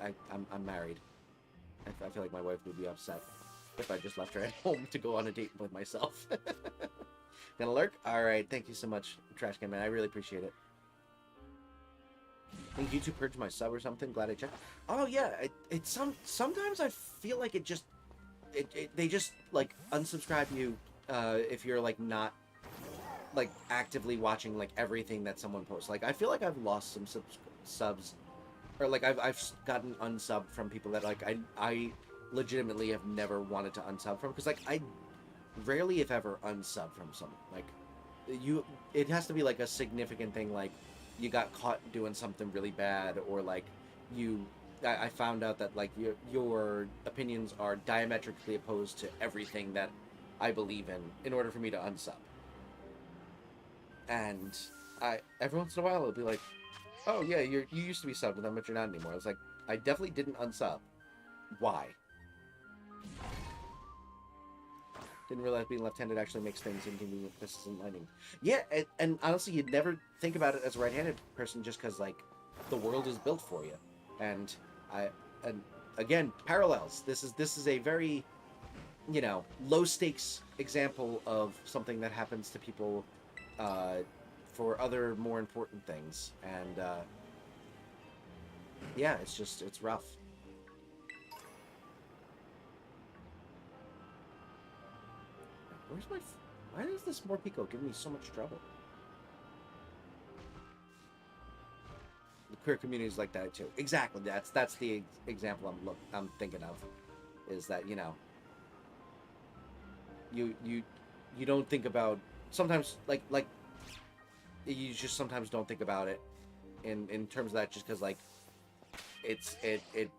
I'm married. I feel like my wife would be upset if I just left her at home to go on a date with myself. Gonna lurk? Alright, thank you so much, Trash Can Man. I really appreciate it. I think YouTube purged my sub or something. Glad I checked. Oh yeah, sometimes I feel like they just like unsubscribe you if you're like not like actively watching like everything that someone posts. Like I feel like I've lost some subs, or like I've gotten unsubbed from people that like I legitimately have never wanted to unsub from, because like I rarely if ever unsub from someone. Like it has to be like a significant thing, like you got caught doing something really bad, or like I found out that like your opinions are diametrically opposed to everything that I believe in order for me to unsub. And every once in a while it'll be like, oh yeah, you used to be subbed with them, but you're not anymore. It's like, I definitely didn't unsub. Why? Didn't realize being left-handed actually makes things inconvenient. This isn't lighting. Yeah, and honestly, you'd never think about it as a right-handed person, just because, like, the world is built for you. And and again, parallels. This is a very, you know, low stakes example of something that happens to people for other more important things. And yeah, it's rough. Where's my? Why is this Morpico giving me so much trouble? The queer community is like that too. Exactly. That's the example I'm thinking of, is that, you know, you don't think about sometimes, like you just sometimes don't think about it in terms of that, just because like it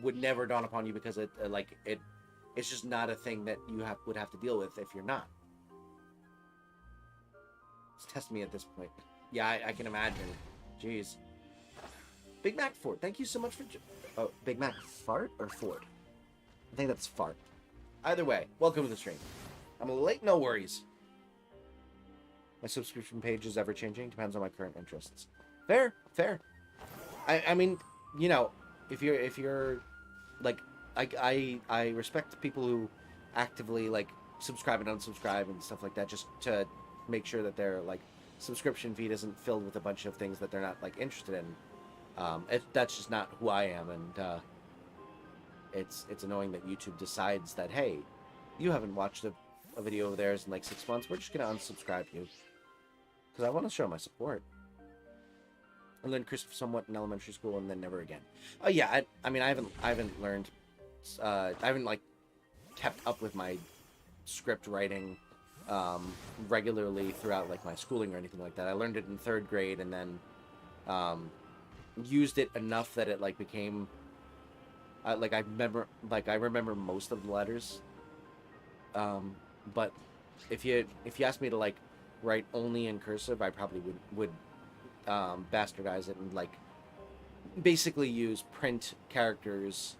would never dawn upon you, because it's just not a thing that you would have to deal with if you're not. It's test me at this point. Yeah, I can imagine. Jeez. Big Mac Ford, thank you so much for... Oh, Big Mac Fart or Ford? I think that's Fart. Either way, welcome to the stream. I'm a little late, no worries. My subscription page is ever-changing, depends on my current interests. Fair, fair. I mean, you know, if you're like, I respect people who actively, like, subscribe and unsubscribe and stuff like that, just to make sure that their, like, subscription feed isn't filled with a bunch of things that they're not, like, interested in. That's just not who I am, and it's annoying that YouTube decides that, hey, you haven't watched a video of theirs in like 6 months, we're just gonna unsubscribe you, because I want to show my support. I learned Crisp somewhat in elementary school, and then never again. Oh yeah, I mean I haven't learned, I haven't like kept up with my script writing regularly throughout like my schooling or anything like that. I learned it in 3rd grade, and then used it enough that it like became like I remember most of the letters, but if you asked me to like write only in cursive, I probably would bastardize it and like basically use print characters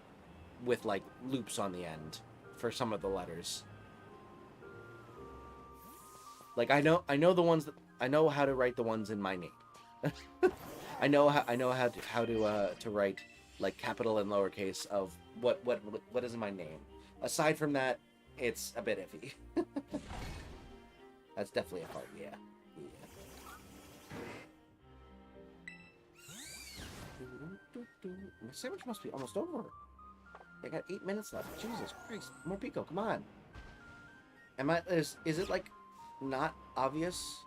with like loops on the end for some of the letters. Like I know the ones that I know how to write the ones in my name. I know how to write like capital and lowercase of what is in my name. Aside from that, it's a bit iffy. That's definitely a part, yeah. My sandwich must be almost over. I got 8 minutes left. Jesus Christ, more Pico, come on. Is it like not obvious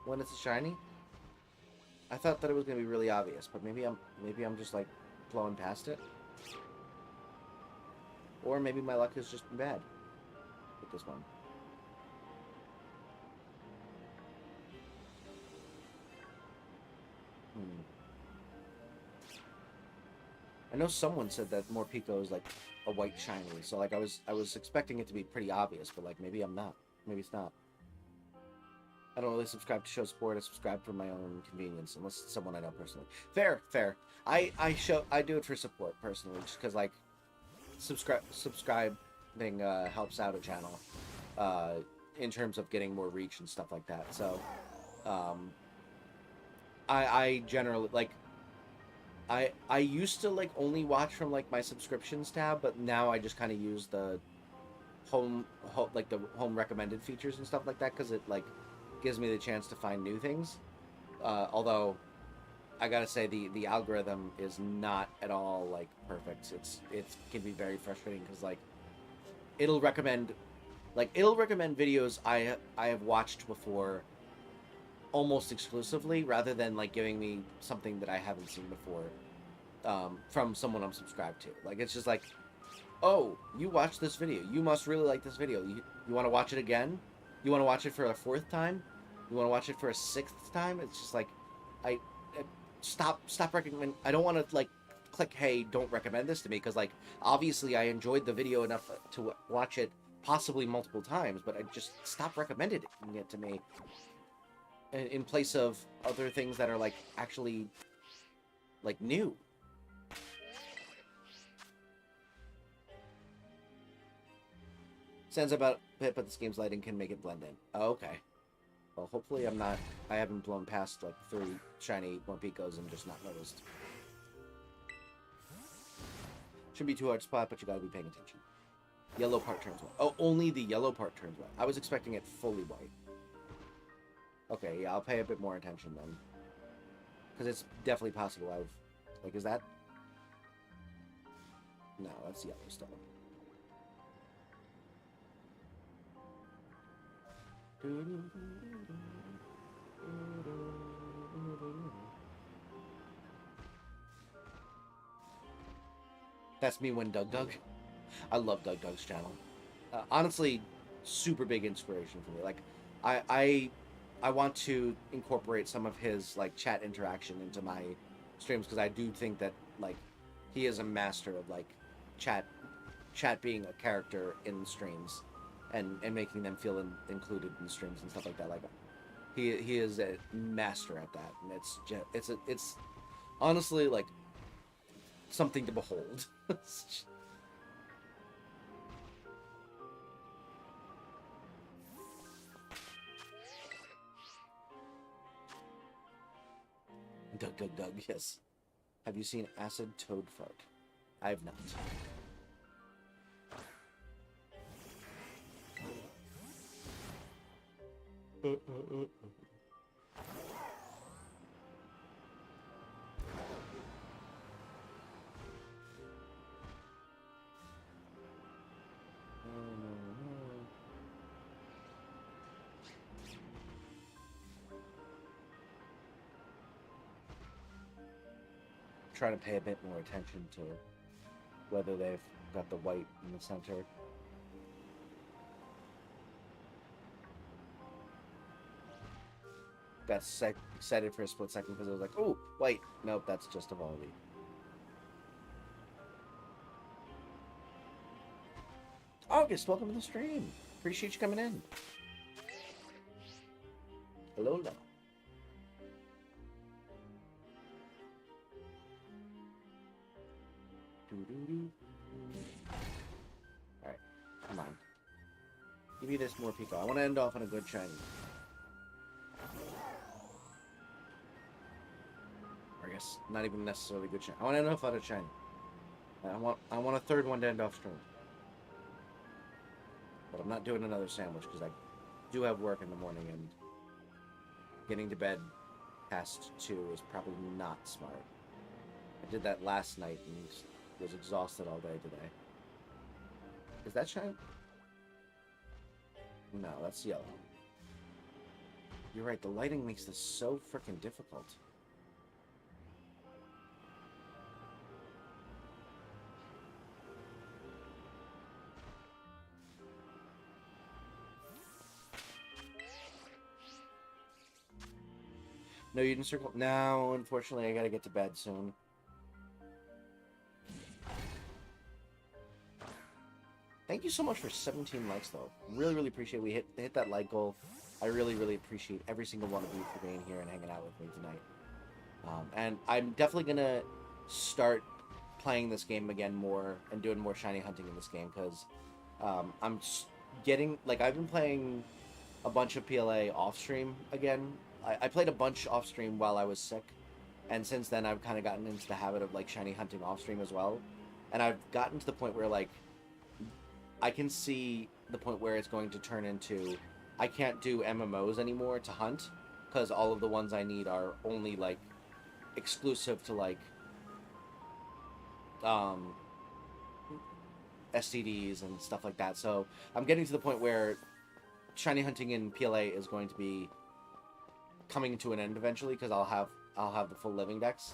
when it's a shiny? I thought that it was gonna be really obvious, but maybe I'm just like blowing past it. Or maybe my luck has just been bad with this one. I know someone said that Morpico is like a white shiny, so like I was expecting it to be pretty obvious, but like maybe I'm not. Maybe it's not. I don't really subscribe to show support. I subscribe for my own convenience, unless it's someone I know personally. Fair, fair. I do it for support personally, just because like subscribing helps out a channel in terms of getting more reach and stuff like that. So I generally like I used to like only watch from like my subscriptions tab, but now I just kind of use the home recommended features and stuff like that, because it like gives me the chance to find new things. Although I gotta say the algorithm is not at all like perfect. It can be very frustrating, because like it'll recommend videos I have watched before almost exclusively, rather than like giving me something that I haven't seen before from someone I'm subscribed to. Like it's just like, oh, you watched this video, you must really like this video. You want to watch it again? You want to watch it for a 4th time? You want to watch it for a 6th time? It's just like, I stop recommend. I don't want to like click, hey, don't recommend this to me, because like obviously I enjoyed the video enough to watch it possibly multiple times, but I just stop recommending it to me in place of other things that are like actually like new. Sounds about it, but this game's lighting can make it blend in. Oh, okay. Well, hopefully I haven't blown past like 3 shiny Morpicos and just not noticed. Shouldn't be too hard to spot, but you gotta be paying attention. Yellow part turns white. Oh, only the yellow part turns white. I was expecting it fully white. Okay, yeah, I'll pay a bit more attention then. Because it's definitely possible I've... Like, is that... No, that's yellow still. That's me when Doug. I love Doug's channel. Honestly, super big inspiration for me. Like, I want to incorporate some of his like chat interaction into my streams because I do think that like he is a master of like chat being a character in streams and making them feel included in streams and stuff like that. Like he is a master at that, and it's honestly like something to behold. Doug, yes. Have you seen Acid Toad Fart? I have not. Trying to pay a bit more attention to whether they've got the white in the center. Got excited for a split second because I was like, oh, white. Nope, that's just a volley. August, welcome to the stream. Appreciate you coming in. Hello, hello. Alright, come on. Give me this more Pico. I want to end off on a good shiny. Or I guess not even necessarily good shiny. I want to end off on a shiny. I want a third one to end off strong. But I'm not doing another sandwich because I do have work in the morning and getting to bed past 2 is probably not smart. I did that last night and was exhausted all day today. Is that shine? No, that's yellow. You're right, the lighting makes this so freaking difficult. No, you didn't circle. No, unfortunately, I gotta get to bed soon. Thank you so much for 17 likes, though. Really, really appreciate it. We hit that like goal. I really, really appreciate every single one of you for being here and hanging out with me tonight. And I'm definitely gonna start playing this game again more and doing more shiny hunting in this game because I'm getting like I've been playing a bunch of PLA off stream again. I played a bunch off stream while I was sick, and since then I've kind of gotten into the habit of like shiny hunting off stream as well. And I've gotten to the point where like I can see the point where it's going to turn into I can't do MMOs anymore to hunt because all of the ones I need are only like exclusive to like STDs and stuff like that. So I'm getting to the point where shiny hunting in PLA is going to be coming to an end eventually because I'll have the full living decks.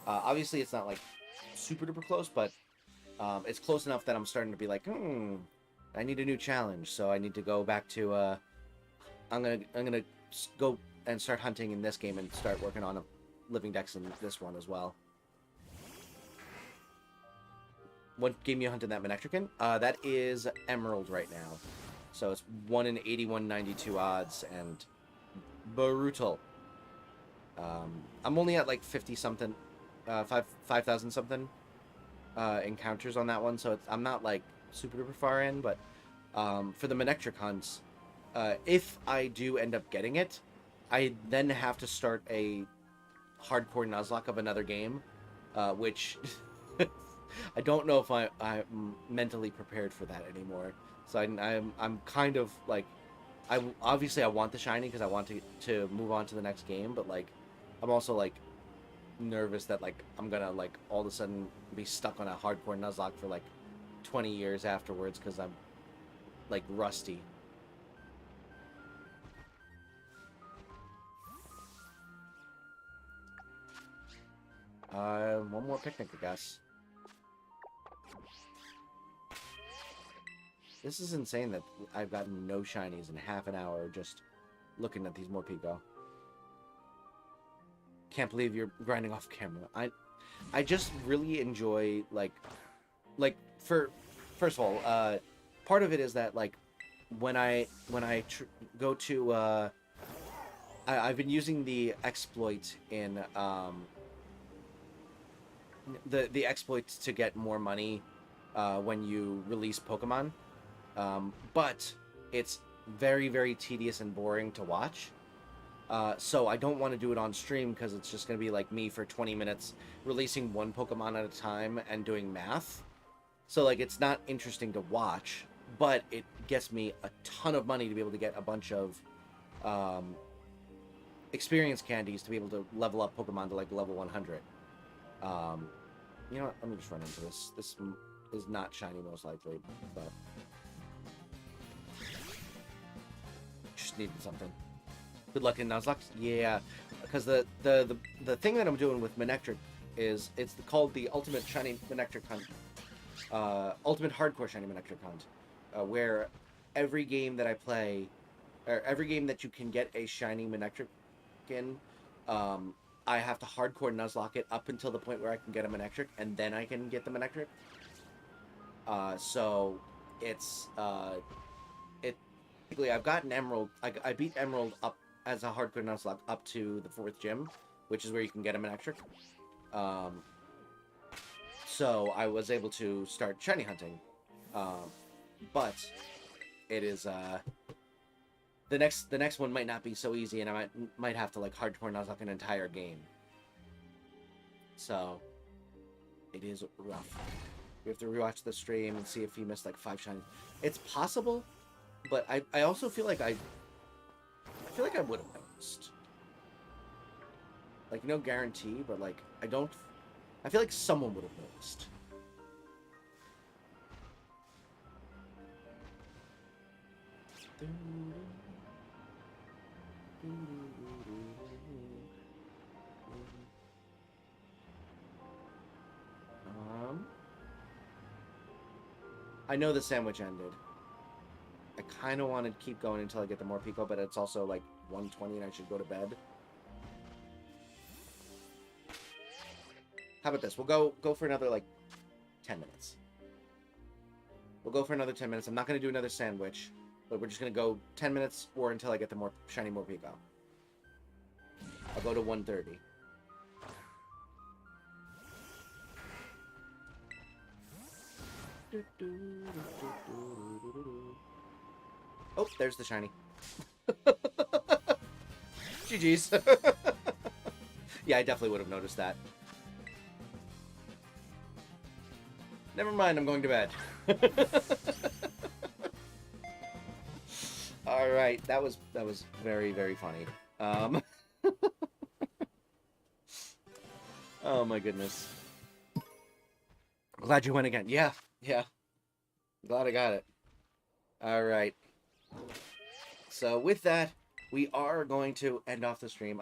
Obviously it's not like super duper close, but it's close enough that I'm starting to be like, I need a new challenge, so I need to go back to I'm gonna go and start hunting in this game and start working on a living decks in this one as well. What game you hunted that Ectric in? That is Emerald right now. So it's 1 in 8192 odds and brutal. I'm only at like 50 something, 5,000 something encounters on that one, so I'm not like super duper far in, but for the Ectric hunts, if I do end up getting it, I then have to start a hardcore Nuzlocke of another game, which I don't know if I'm mentally prepared for that anymore. So I'm kind of like, obviously I want the shiny because I want to move on to the next game, but like I'm also like nervous that like I'm gonna like all of a sudden be stuck on a hardcore Nuzlocke for like 20 years afterwards because I'm like rusty. One more picnic, I guess. This is insane that I've gotten no shinies in half an hour just looking at these Morpeko. Can't believe you're grinding off camera. I just really enjoy like first of all, part of it is that like when I go to I've been using the exploit in the exploits to get more money when you release Pokemon, but it's very, very tedious and boring to watch. So I don't want to do it on stream because it's just going to be like me for 20 minutes releasing one Pokemon at a time and doing math. So like it's not interesting to watch, but it gets me a ton of money to be able to get a bunch of experience candies to be able to level up Pokemon to like level 100. You know what? Let me just run into this. This is not shiny most likely, but just needed something. Good luck in Nuzlocke. Yeah, because the thing that I'm doing with Ectric is it's called the Ultimate Shiny Ectric Hunt, Ultimate Hardcore Shiny Ectric Hunt, where every game that I play, or every game that you can get a shiny Ectric in, I have to hardcore Nuzlocke it up until the point where I can get a Ectric, and then I can get the Ectric. So it's basically I've gotten Emerald. I beat Emerald up as a hardcore Nuzlocke up to the 4th gym, which is where you can get a Ectric. So I was able to start shiny hunting, but it is the next one might not be so easy, and I might have to like hardcore Nuzlocke an entire game. So it is rough. We have to rewatch the stream and see if he missed like 5 shiny. It's possible, but I also feel like I would have noticed. Like, no guarantee, but like I feel like someone would have noticed. I know the sandwich ended. I kind of want to keep going until I get the Morpeko, but it's also like 1:20 and I should go to bed. How about this? We'll go for another like 10 minutes. We'll go for another 10 minutes. I'm not going to do another sandwich, but we're just going to go 10 minutes or until I get the shiny Morpeko. I'll go to 1:30. Oh, there's the shiny. GG's. Yeah, I definitely would have noticed that. Never mind, I'm going to bed. All right, that was very, very funny. Oh my goodness. Glad you went again. Yeah. Glad I got it. All right. So with that, we are going to end off the stream.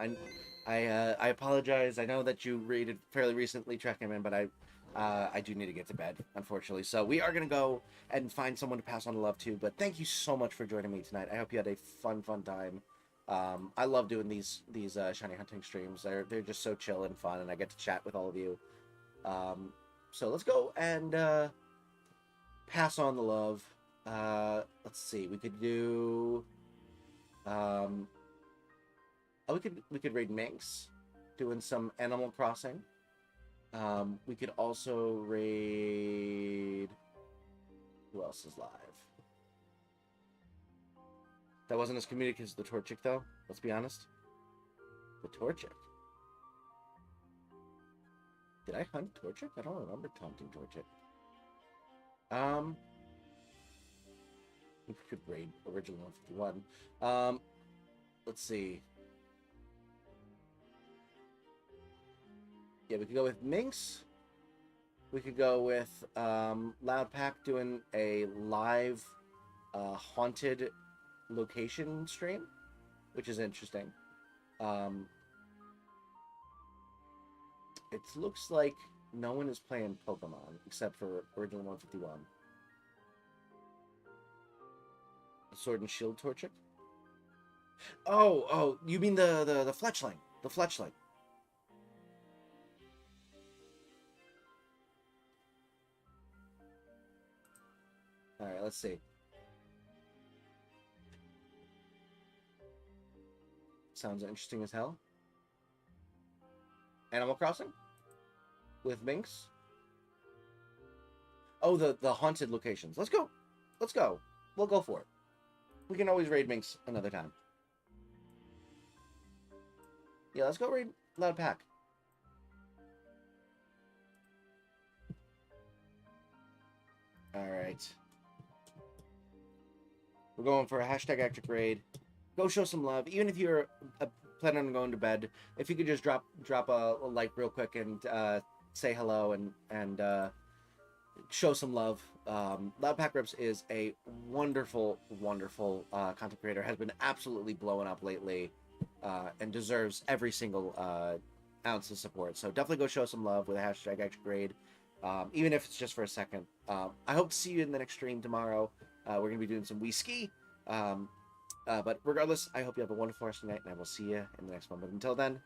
I apologize. I know that you raided fairly recently, Trekman, but I do need to get to bed, unfortunately. So we are gonna go and find someone to pass on the love to. But thank you so much for joining me tonight. I hope you had a fun time. I love doing these shiny hunting streams. They're just so chill and fun, and I get to chat with all of you. So let's go and pass on the love. Let's see. We could do. Oh, we could raid Minx, doing some Animal Crossing. We could also raid. Who else is live? That wasn't as communicative as the Torchic, though. Let's be honest. The Torchic. Did I hunt Torchic? I don't remember taunting Torchic. We could raid original 151. Let's see. Yeah, we could go with Minx. We could go with Loudpack doing a live haunted location stream, which is interesting. It looks like no one is playing Pokemon except for original 151. Sword and Shield Torchic. Oh, you mean the Fletchling? The Fletchling. All right, let's see. Sounds interesting as hell. Animal Crossing with Minx. Oh, the haunted locations. Let's go. Let's go. We'll go for it. We can always raid Minx another time. Yeah, let's go raid Loudpack. All right. We're going for a hashtag Ectric raid. Go show some love. Even if you're planning on going to bed, if you could just drop a like real quick and say hello and show some love. Loudpack Rips is a wonderful content creator. Has been absolutely blowing up lately, and deserves every single ounce of support. So definitely go show some love with a hashtag Ectric raid, even if it's just for a second. I hope to see you in the next stream tomorrow. We're gonna be doing some Wii Ski. But regardless, I hope you have a wonderful rest of the night, and I will see you in the next one. But until then,